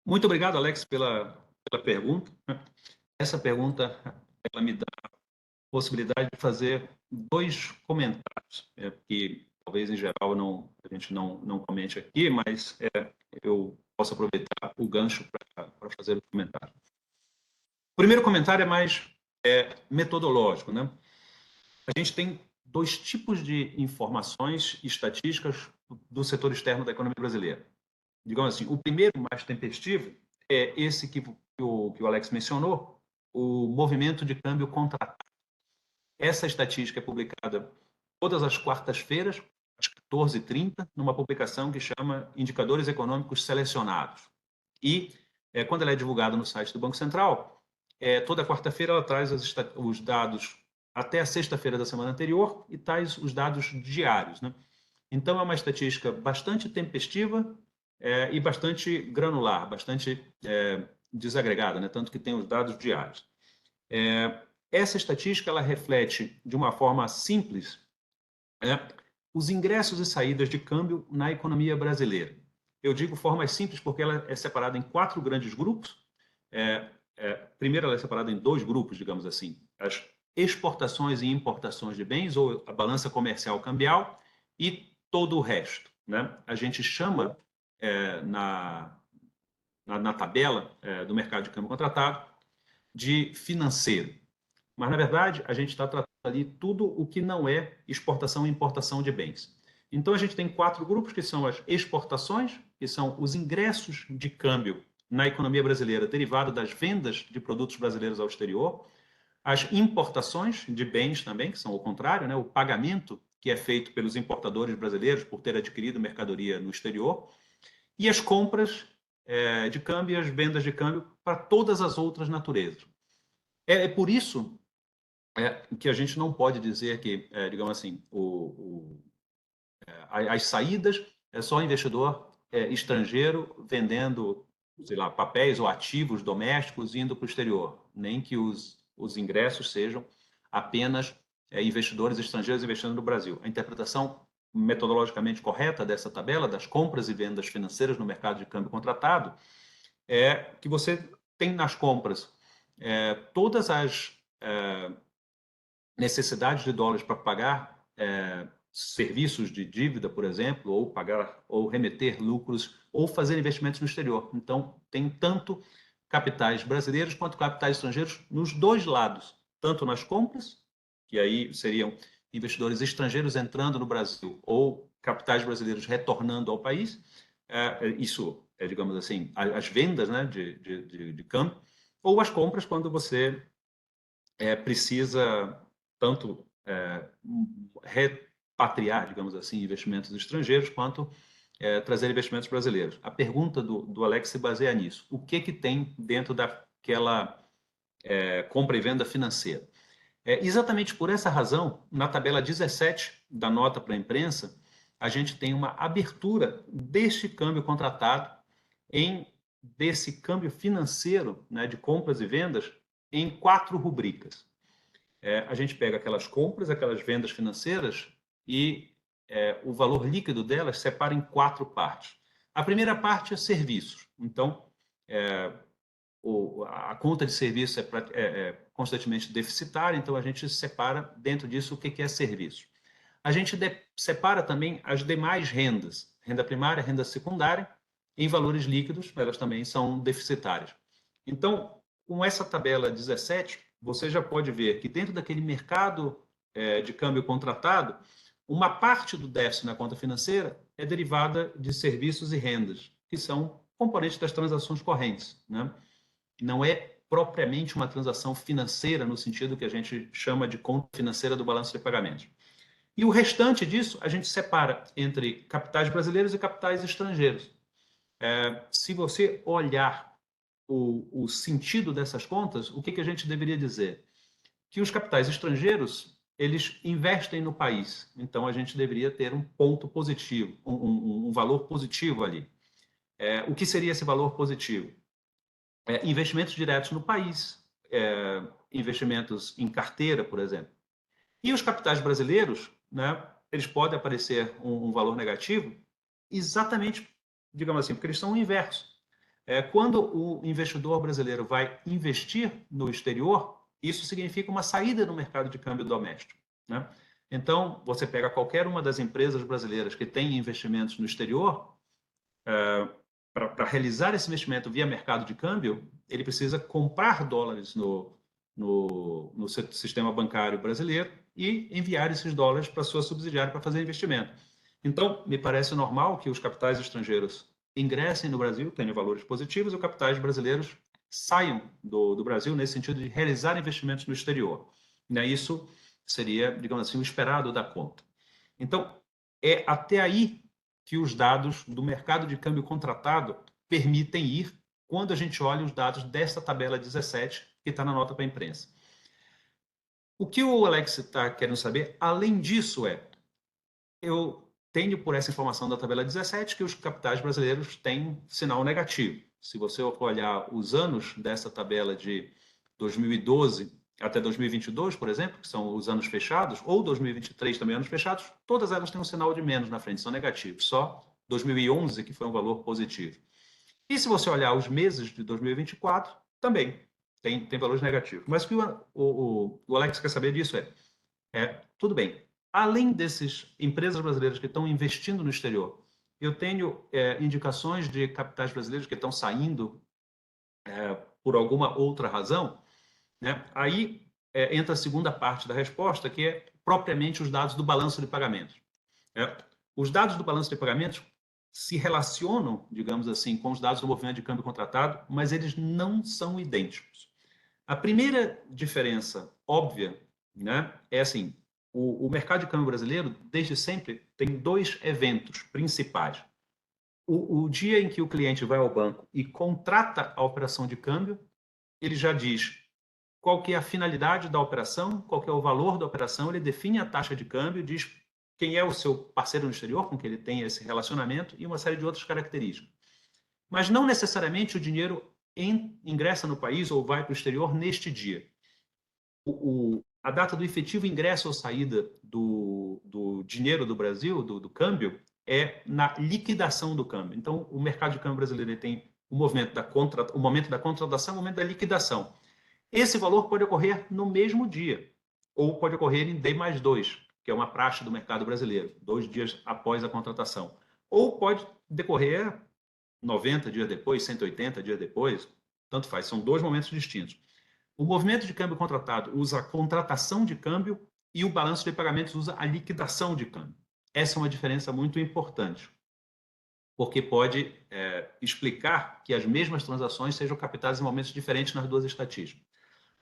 muito obrigado, Alex, pela pergunta. Essa pergunta ela me dá a possibilidade de fazer dois comentários, que talvez em geral a gente não comente aqui, mas eu posso aproveitar o gancho para fazer o comentário. O primeiro comentário é mais metodológico, né? A gente tem dois tipos de informações e estatísticas do setor externo da economia brasileira. Digamos assim, o primeiro, mais tempestivo, é esse que o Alex mencionou, o movimento de câmbio contratado. Essa estatística é publicada todas as quartas-feiras, às 14h30, numa publicação que chama Indicadores Econômicos Selecionados. E, quando ela é divulgada no site do Banco Central, toda quarta-feira ela traz os dados até a sexta-feira da semana anterior e traz os dados diários, né? Então, é uma estatística bastante tempestiva e bastante granular, bastante desagregada, né? Tanto que tem os dados diários. Essa estatística ela reflete de uma forma simples os ingressos e saídas de câmbio na economia brasileira. Eu digo forma simples porque ela é separada em 4 grandes grupos. Primeiro, ela é separada em 2 grupos, digamos assim: as exportações e importações de bens, ou a balança comercial cambial, e todo o resto, né? A gente chama na tabela do mercado de câmbio contratado de financeiro. Mas, na verdade, a gente está tratando ali tudo o que não é exportação e importação de bens. Então, a gente tem 4 grupos, que são as exportações, que são os ingressos de câmbio na economia brasileira derivado das vendas de produtos brasileiros ao exterior, as importações de bens também, que são o contrário, né? O pagamento que é feito pelos importadores brasileiros por ter adquirido mercadoria no exterior, e as compras de câmbio e as vendas de câmbio para todas as outras naturezas. É por isso que a gente não pode dizer que, digamos assim, as saídas é só investidor estrangeiro vendendo, sei lá, papéis ou ativos domésticos indo para o exterior, nem que os ingressos sejam apenas investidores estrangeiros investindo no Brasil. A interpretação metodologicamente correta dessa tabela das compras e vendas financeiras no mercado de câmbio contratado é que você tem nas compras todas as necessidades de dólares para pagar serviços de dívida, por exemplo, ou pagar ou remeter lucros ou fazer investimentos no exterior. Então, tem tanto capitais brasileiros quanto capitais estrangeiros nos dois lados, tanto nas compras, que aí seriam investidores estrangeiros entrando no Brasil ou capitais brasileiros retornando ao país. Isso é, digamos assim, as vendas, né, de câmbio, ou as compras quando você precisa tanto repatriar, digamos assim, investimentos estrangeiros, quanto trazer investimentos brasileiros. A pergunta do Alex se baseia nisso. O que tem dentro daquela compra e venda financeira? Exatamente por essa razão, na tabela 17 da nota para a imprensa, a gente tem uma abertura deste câmbio contratado desse câmbio financeiro, né, de compras e vendas, em 4 rubricas. A gente pega aquelas compras, aquelas vendas financeiras e o valor líquido delas separa em 4 partes. A primeira parte é serviços. Então, a conta de serviço constantemente deficitária, então a gente separa dentro disso o que é serviço. A gente separa também as demais rendas, renda primária, renda secundária, em valores líquidos, elas também são deficitárias. Então, com essa tabela 17, você já pode ver que dentro daquele mercado de câmbio contratado, uma parte do déficit na conta financeira é derivada de serviços e rendas, que são componentes das transações correntes, né? Não é propriamente uma transação financeira no sentido que a gente chama de conta financeira do balanço de pagamentos. E o restante disso a gente separa entre capitais brasileiros e capitais estrangeiros. Se você olhar o sentido dessas contas, o que a gente deveria dizer? Que os capitais estrangeiros, eles investem no país. Então, a gente deveria ter um ponto positivo, um valor positivo ali. O que seria esse valor positivo? Investimentos diretos no país, investimentos em carteira, por exemplo. E os capitais brasileiros, né, eles podem aparecer um valor negativo exatamente, digamos assim, porque eles são o inverso. Quando o investidor brasileiro vai investir no exterior, isso significa uma saída no mercado de câmbio doméstico, né? Então, você pega qualquer uma das empresas brasileiras que tem investimentos no exterior, para realizar esse investimento via mercado de câmbio, ele precisa comprar dólares no sistema bancário brasileiro e enviar esses dólares para a sua subsidiária para fazer investimento. Então, me parece normal que os capitais estrangeiros ingressem no Brasil, tenham valores positivos, e os capitais brasileiros saiam do Brasil nesse sentido de realizar investimentos no exterior. Isso seria, digamos assim, o esperado da conta. Então, é até aí que os dados do mercado de câmbio contratado permitem ir quando a gente olha os dados dessa tabela 17, que está na nota para a imprensa. O que o Alex está querendo saber, além disso, eu tenho por essa informação da tabela 17 que os capitais brasileiros têm sinal negativo. Se você olhar os anos dessa tabela de 2012 até 2022, por exemplo, que são os anos fechados, ou 2023 também anos fechados, todas elas têm um sinal de menos na frente, são negativos. Só 2011 que foi um valor positivo. E se você olhar os meses de 2024, também tem valores negativos. Mas o que o Alex quer saber disso tudo bem, além dessas empresas brasileiras que estão investindo no exterior, eu tenho indicações de capitais brasileiros que estão saindo por alguma outra razão, né? Aí entra a segunda parte da resposta, que é propriamente os dados do balanço de pagamentos. Os dados do balanço de pagamentos se relacionam, digamos assim, com os dados do movimento de câmbio contratado, mas eles não são idênticos. A primeira diferença óbvia, né, é assim, o mercado de câmbio brasileiro, desde sempre, tem dois eventos principais. O dia em que o cliente vai ao banco e contrata a operação de câmbio, ele já diz qual que é a finalidade da operação, qual que é o valor da operação, ele define a taxa de câmbio, diz quem é o seu parceiro no exterior com que ele tem esse relacionamento e uma série de outras características. Mas não necessariamente o dinheiro ingressa no país ou vai para o exterior neste dia. A data do efetivo ingresso ou saída do dinheiro do Brasil, do câmbio, é na liquidação do câmbio. Então, o mercado de câmbio brasileiro tem o momento da contratação e o momento da liquidação. Esse valor pode ocorrer no mesmo dia, ou pode ocorrer em D+2, que é uma praxe do mercado brasileiro, 2 dias após a contratação. Ou pode decorrer 90 dias depois, 180 dias depois, tanto faz, são dois momentos distintos. O movimento de câmbio contratado usa a contratação de câmbio e o balanço de pagamentos usa a liquidação de câmbio. Essa é uma diferença muito importante, porque pode explicar que as mesmas transações sejam captadas em momentos diferentes nas duas estatísticas.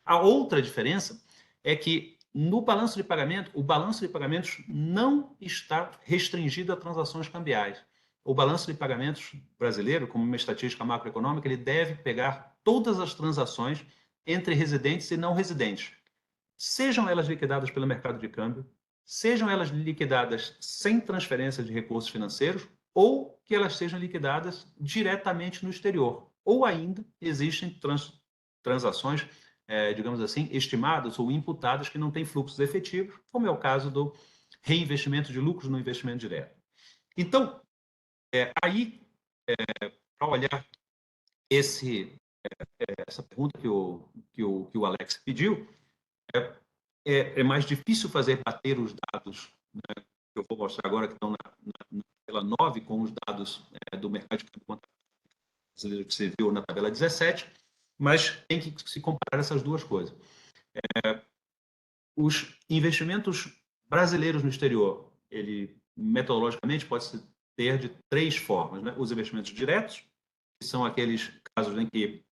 A outra diferença é que no balanço de pagamento, o balanço de pagamentos não está restringido a transações cambiais. O balanço de pagamentos brasileiro, como uma estatística macroeconômica, ele deve pegar todas as transações entre residentes e não residentes. Sejam elas liquidadas pelo mercado de câmbio, sejam elas liquidadas sem transferência de recursos financeiros, ou que elas sejam liquidadas diretamente no exterior. Ou ainda existem transações, digamos assim, estimadas ou imputadas que não têm fluxos efetivos, como é o caso do reinvestimento de lucros no investimento direto. Então, aí, para olhar essa pergunta que o Alex pediu, é mais difícil fazer bater os dados, né, que eu vou mostrar agora, que estão na tabela 9, com os dados do mercado de câmbio brasileiro que você viu na tabela 17, mas tem que se comparar essas duas coisas. Os investimentos brasileiros no exterior, ele metodologicamente pode se ter de 3 formas, né? Os investimentos diretos, que são aqueles casos em que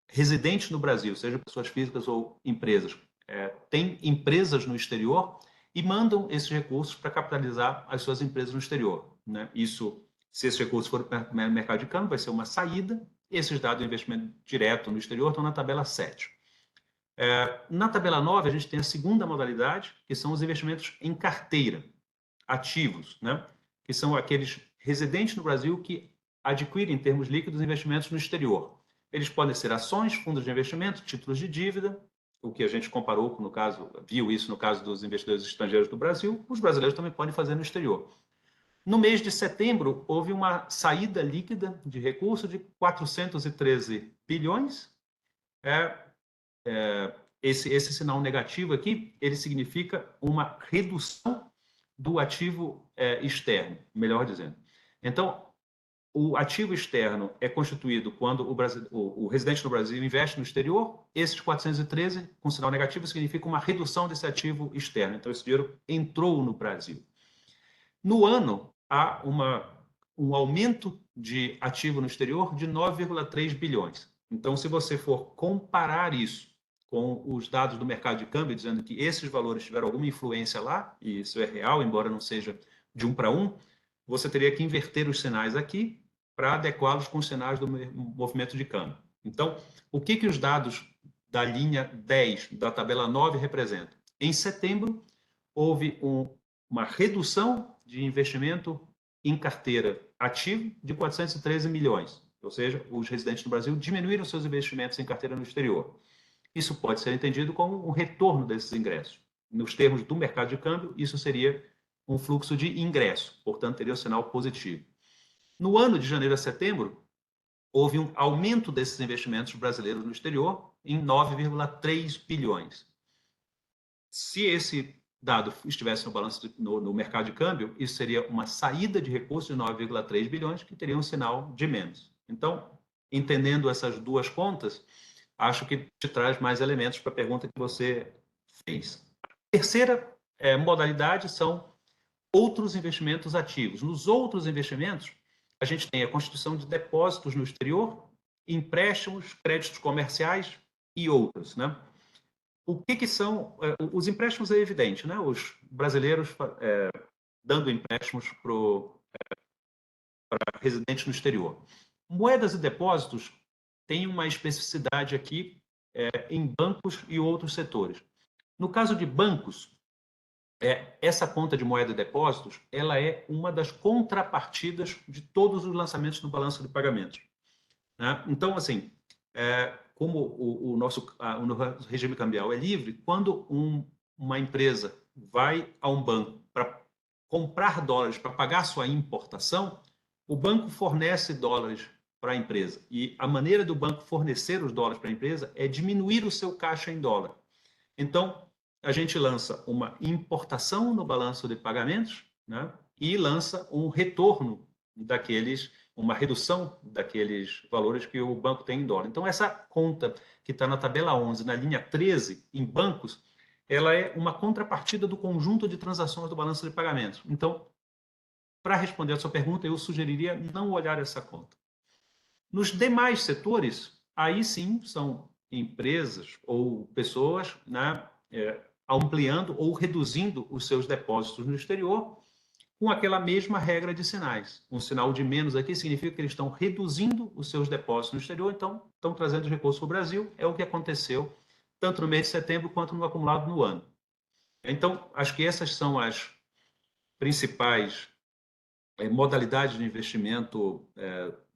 residentes no Brasil, seja pessoas físicas ou empresas, têm empresas no exterior e mandam esses recursos para capitalizar as suas empresas no exterior, né? Isso, se esses recursos forem para o mercado de câmbio, vai ser uma saída. Esses dados de investimento direto no exterior estão na tabela 7. Na tabela 9, a gente tem a segunda modalidade, que são os investimentos em carteira, ativos, né? Que são aqueles residentes no Brasil que adquirem, em termos líquidos, investimentos no exterior. Eles podem ser ações, fundos de investimento, títulos de dívida, o que a gente comparou, no caso, viu isso no caso dos investidores estrangeiros do Brasil, os brasileiros também podem fazer no exterior. No mês de setembro, houve uma saída líquida de recursos de 413 bilhões. Esse sinal negativo aqui, ele significa uma redução do ativo externo, melhor dizendo. Então, o ativo externo é constituído quando o residente no Brasil investe no exterior. Esses 413, com sinal negativo, significa uma redução desse ativo externo. Então, esse dinheiro entrou no Brasil. No ano, há um aumento de ativo no exterior de 9,3 bilhões. Então, se você for comparar isso com os dados do mercado de câmbio, dizendo que esses valores tiveram alguma influência lá, e isso é real, embora não seja de 1 para 1, você teria que inverter os sinais aqui para adequá-los com os sinais do movimento de câmbio. Então, o que os dados da linha 10 da tabela 9 representam? Em setembro, houve uma redução de investimento em carteira ativo de 413 milhões. Ou seja, os residentes no Brasil diminuíram seus investimentos em carteira no exterior. Isso pode ser entendido como um retorno desses ingressos. Nos termos do mercado de câmbio, isso seria um fluxo de ingresso, portanto, teria um sinal positivo. No ano de janeiro a setembro, houve um aumento desses investimentos brasileiros no exterior em 9,3 bilhões. Se esse dado estivesse no balanço no mercado de câmbio, isso seria uma saída de recursos de 9,3 bilhões, que teria um sinal de menos. Então, entendendo essas duas contas, acho que te traz mais elementos para a pergunta que você fez. A terceira modalidade são outros investimentos ativos. Nos outros investimentos, a gente tem a constituição de depósitos no exterior, empréstimos, créditos comerciais e outros, né? O que são os empréstimos? É evidente, né? Os brasileiros dando empréstimos para residentes no exterior. Moedas e depósitos têm uma especificidade aqui em bancos e outros setores. No caso de bancos, essa conta de moeda e depósitos, ela é uma das contrapartidas de todos os lançamentos no balanço de pagamentos, né? Então, assim, como o nosso regime cambial é livre, quando uma empresa vai a um banco para comprar dólares para pagar sua importação, o banco fornece dólares para a empresa. E a maneira do banco fornecer os dólares para a empresa é diminuir o seu caixa em dólar. Então, a gente lança uma importação no balanço de pagamentos, né? E lança um retorno uma redução daqueles valores que o banco tem em dólar. Então, essa conta que está na tabela 11, na linha 13, em bancos, ela é uma contrapartida do conjunto de transações do balanço de pagamentos. Então, para responder a sua pergunta, eu sugeriria não olhar essa conta. Nos demais setores, aí sim são empresas ou pessoas, né, ampliando ou reduzindo os seus depósitos no exterior com aquela mesma regra de sinais. Um sinal de menos aqui significa que eles estão reduzindo os seus depósitos no exterior, então estão trazendo os recursos para o Brasil. É o que aconteceu tanto no mês de setembro quanto no acumulado no ano. Então, acho que essas são as principais modalidades de investimento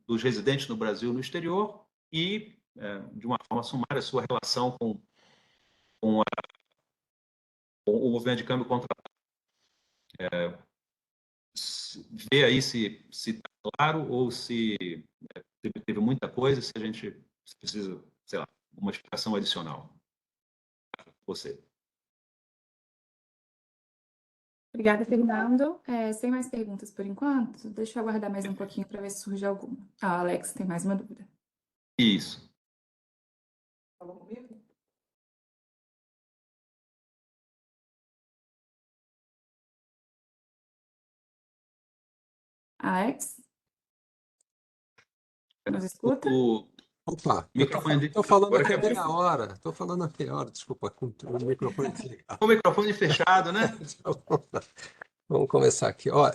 dos residentes no Brasil no exterior e, de uma forma sumária, a sua relação com o movimento de câmbio contratado. Ver aí se está claro ou se teve muita coisa, se a gente você precisa, sei lá, uma explicação adicional. Você. Obrigada, Fernando. Sem mais perguntas por enquanto, deixa eu aguardar mais um pouquinho para ver se surge alguma. Ah, Alex, tem mais uma dúvida. Isso. Falou comigo? Alex, nos escuta? O Opa, eu microfone dele. estou falando Agora aqui que há abriu. meia hora. Estou falando há meia hora, desculpa, com o microfone desligado. O microfone fechado, né? Vamos começar aqui. Ó,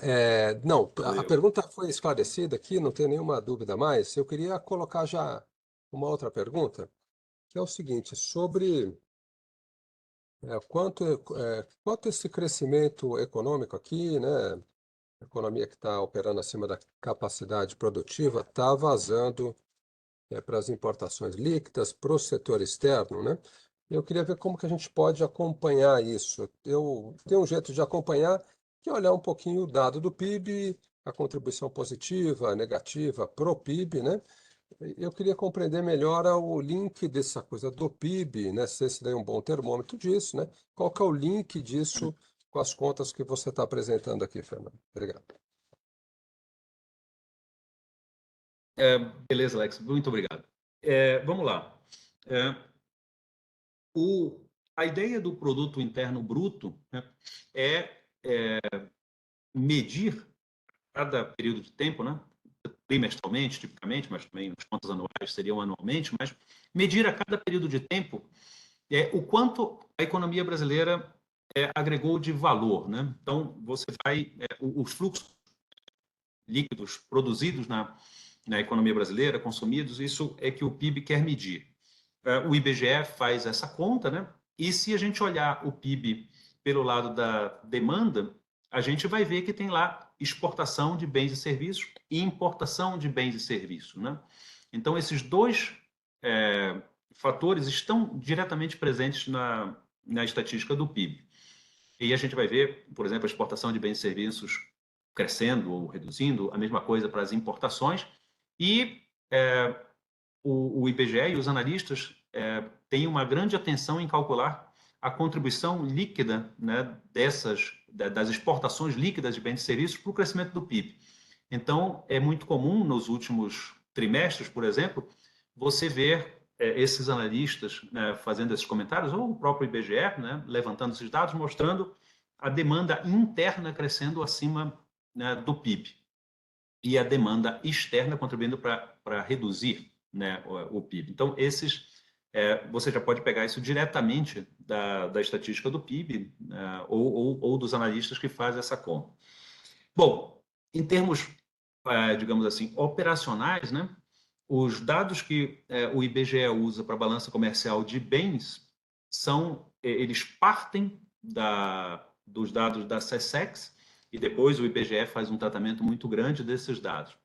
não, a Valeu. pergunta foi esclarecida aqui, não tem nenhuma dúvida mais. Eu queria colocar já uma outra pergunta, que é o seguinte, sobre quanto esse crescimento econômico aqui, né, a economia que está operando acima da capacidade produtiva, está vazando para as importações líquidas, para o setor externo, né? Eu queria ver como que a gente pode acompanhar isso. Eu tenho um jeito de acompanhar, que é olhar um pouquinho o dado do PIB, a contribuição positiva, negativa para o PIB, né? Eu queria compreender melhor o link dessa coisa do PIB, né? Se esse daí é um bom termômetro disso, né? Qual que é o link disso com as contas que você está apresentando aqui, Fernando? Obrigado. Beleza, Alex. Muito obrigado. Vamos lá. É, a ideia do produto interno bruto, né, é medir cada período de tempo, né, trimestralmente, tipicamente, mas também as contas anuais seriam anualmente, mas medir a cada período de tempo o quanto a economia brasileira agregou de valor, né? Então, você vai os fluxos líquidos produzidos na economia brasileira, consumidos, isso é que o PIB quer medir. O IBGE faz essa conta, né? E se a gente olhar o PIB pelo lado da demanda, a gente vai ver que tem lá exportação de bens e serviços e importação de bens e serviços, né? Então, esses dois fatores estão diretamente presentes na estatística do PIB. E a gente vai ver, por exemplo, a exportação de bens e serviços crescendo ou reduzindo, a mesma coisa para as importações. E o IBGE e os analistas têm uma grande atenção em calcular a contribuição líquida, né, das exportações líquidas de bens e serviços para o crescimento do PIB. Então, é muito comum nos últimos trimestres, por exemplo, você ver esses analistas fazendo esses comentários, ou o próprio IBGE levantando esses dados, mostrando a demanda interna crescendo acima do PIB e a demanda externa contribuindo para reduzir o PIB. Então, você já pode pegar isso diretamente da estatística do PIB ou dos analistas que fazem essa conta. Bom, em termos, digamos assim, operacionais, né, os dados que o IBGE usa para a balança comercial de bens eles partem dos dados da SESEX e depois o IBGE faz um tratamento muito grande desses dados.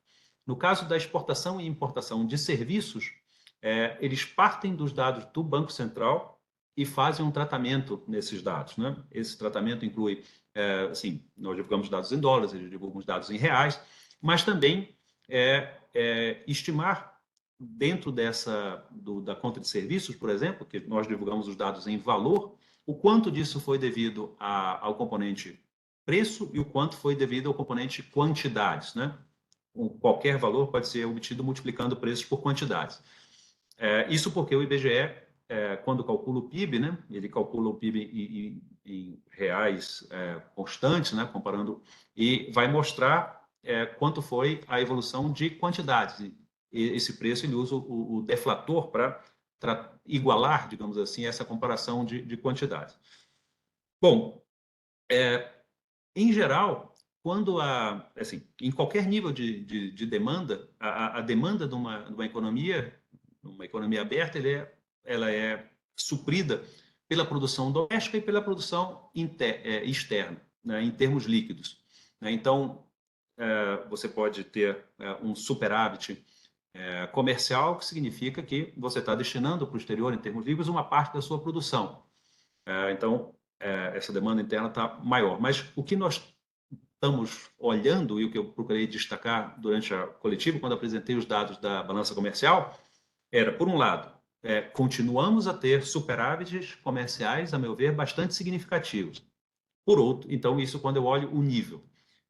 No caso da exportação e importação de serviços, eles partem dos dados do Banco Central e fazem um tratamento nesses dados, né? Esse tratamento inclui, assim, nós divulgamos dados em dólares, eles divulgam os dados em reais, mas também estimar dentro da conta de serviços, por exemplo, que nós divulgamos os dados em valor, o quanto disso foi devido ao componente preço e o quanto foi devido ao componente quantidades, né? Qualquer valor pode ser obtido multiplicando preços por quantidades. Isso porque o IBGE, quando calcula o PIB, né, ele calcula o PIB em reais constantes, né, comparando, e vai mostrar quanto foi a evolução de quantidades. E esse preço ele usa o deflator para igualar, digamos assim, essa comparação de quantidades. Bom, em geral, quando assim, em qualquer nível de demanda, a demanda de uma economia aberta, ela é suprida pela produção doméstica e pela produção externa, né, em termos líquidos, né? Então, você pode ter um superávit comercial, que significa que você está destinando para o exterior, em termos líquidos, uma parte da sua produção. Então, essa demanda interna está maior. Mas o que nós estamos olhando, e o que eu procurei destacar durante a coletiva, quando apresentei os dados da balança comercial, era, por um lado, continuamos a ter superávites comerciais, a meu ver, bastante significativos. Por outro, então, isso quando eu olho o nível.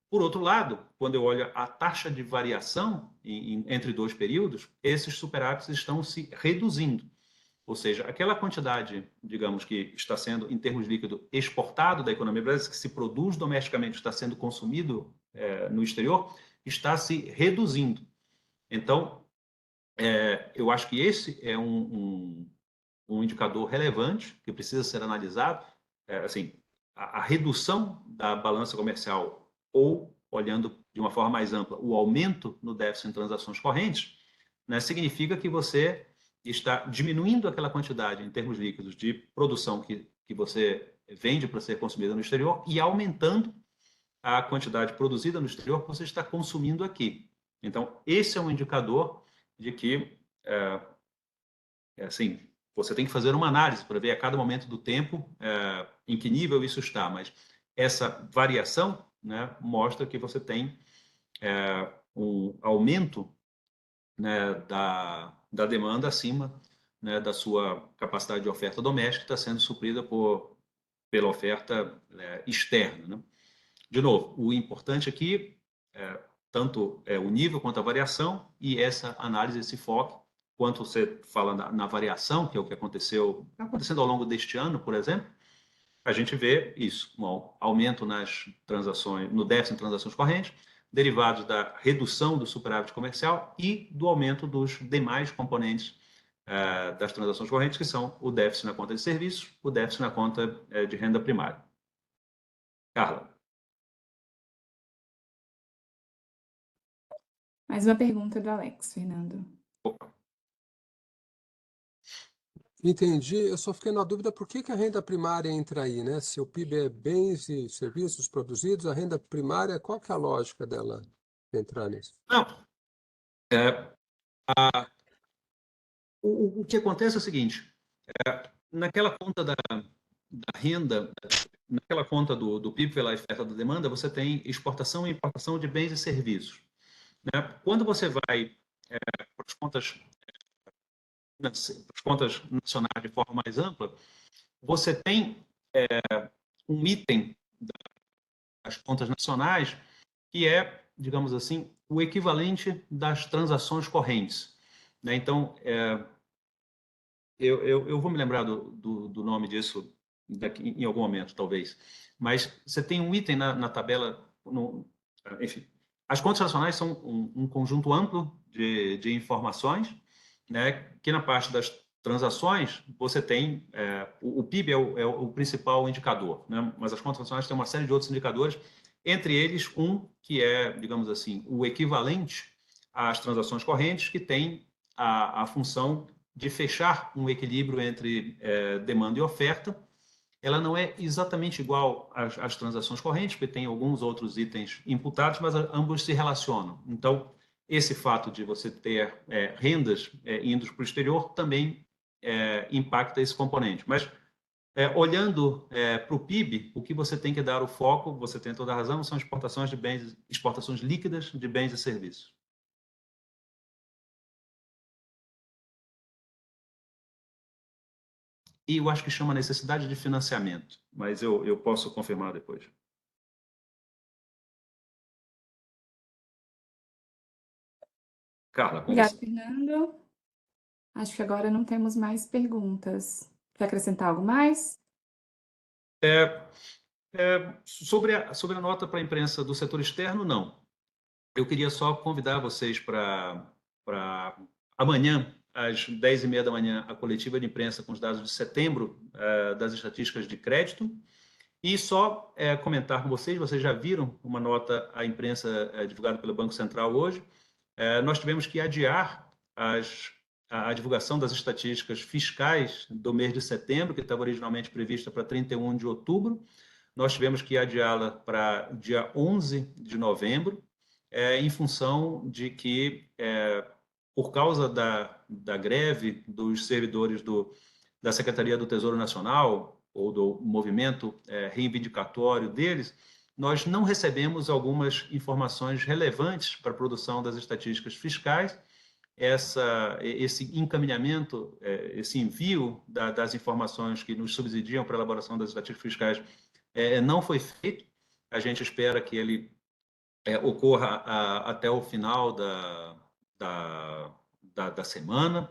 Por outro lado, quando eu olho a taxa de variação entre dois períodos, esses superávites estão se reduzindo. Ou seja, aquela quantidade, digamos, que está sendo, em termos líquidos, exportado da economia brasileira, que se produz domesticamente, está sendo consumido no exterior, está se reduzindo. Então, eu acho que esse é um indicador relevante que precisa ser analisado. Assim, a redução da balança comercial ou, olhando de uma forma mais ampla, o aumento no déficit em transações correntes, né, significa que você está diminuindo aquela quantidade em termos líquidos de produção que você vende para ser consumida no exterior e aumentando a quantidade produzida no exterior que você está consumindo aqui. Então, esse é um indicador de que, assim, você tem que fazer uma análise para ver a cada momento do tempo em que nível isso está, mas essa variação, né, mostra que você tem um aumento, né, da demanda acima, né, da sua capacidade de oferta doméstica, que está sendo suprida pela oferta externa. Né? De novo, o importante aqui tanto o nível quanto a variação, e essa análise, esse foco, quanto você fala na variação, que é o que está acontecendo ao longo deste ano, por exemplo, a gente vê isso, um aumento nas transações, no déficit em transações correntes, derivados da redução do superávit comercial e do aumento dos demais componentes das transações correntes, que são o déficit na conta de serviços, o déficit na conta de renda primária. Carla. Mais uma pergunta do Alex, Fernando. Entendi. Eu só fiquei na dúvida por que a renda primária entra aí, né? Se o PIB é bens e serviços produzidos, a renda primária, qual que é a lógica dela entrar nisso? Não, o que acontece é o seguinte, naquela conta da renda, naquela conta do PIB pela oferta da demanda, você tem exportação e importação de bens e serviços. Né? Quando você vai para as contas nacionais de forma mais ampla, você tem um item das contas nacionais que é, digamos assim, o equivalente das transações correntes. Né? Então, eu vou me lembrar do nome disso daqui, em algum momento, talvez. Mas você tem um item na tabela, enfim. As contas nacionais são um conjunto amplo de informações, né, que na parte das transações você tem, o PIB é o principal indicador, né, mas as contas nacionais têm uma série de outros indicadores, entre eles um que é, digamos assim, o equivalente às transações correntes, que tem a função de fechar um equilíbrio entre demanda e oferta. Ela não é exatamente igual às transações correntes, porque tem alguns outros itens imputados, mas ambos se relacionam. Então, esse fato de você ter rendas indo para o exterior também impacta esse componente. Mas, olhando para o PIB, o que você tem que dar o foco, você tem toda a razão, são exportações de bens, exportações líquidas de bens e serviços. E eu acho que chama necessidade de financiamento, mas eu posso confirmar depois. Carla, com Obrigada, você. Fernando. Acho que agora não temos mais perguntas. Quer acrescentar algo mais? Sobre a nota para a imprensa do setor externo, não. Eu queria só convidar vocês para amanhã, às 10h30 da manhã, a coletiva de imprensa com os dados de setembro das estatísticas de crédito. E só comentar com vocês já viram uma nota à imprensa divulgada pelo Banco Central hoje. Nós tivemos que adiar a divulgação das estatísticas fiscais do mês de setembro, que estava originalmente prevista para 31 de outubro. Nós tivemos que adiá-la para dia 11 de novembro, em função de que, por causa da greve dos servidores da Secretaria do Tesouro Nacional, ou do movimento reivindicatório deles, nós não recebemos algumas informações relevantes para a produção das estatísticas fiscais, esse encaminhamento, esse envio das informações que nos subsidiam para a elaboração das estatísticas fiscais não foi feito. A gente espera que ele ocorra até o final da semana,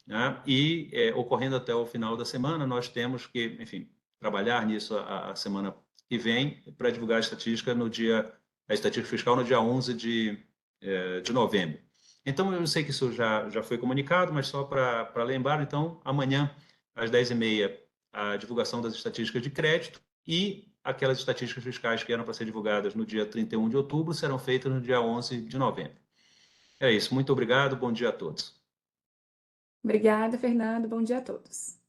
né? E ocorrendo até o final da semana, nós temos que, enfim, trabalhar nisso a semana que vem para divulgar a estatística a estatística fiscal no dia 11 de novembro. Então, eu sei que isso já foi comunicado, mas só para lembrar, então, amanhã, às 10h30, a divulgação das estatísticas de crédito e aquelas estatísticas fiscais que eram para ser divulgadas no dia 31 de outubro serão feitas no dia 11 de novembro. É isso. Muito obrigado. Bom dia a todos. Obrigada, Fernando. Bom dia a todos.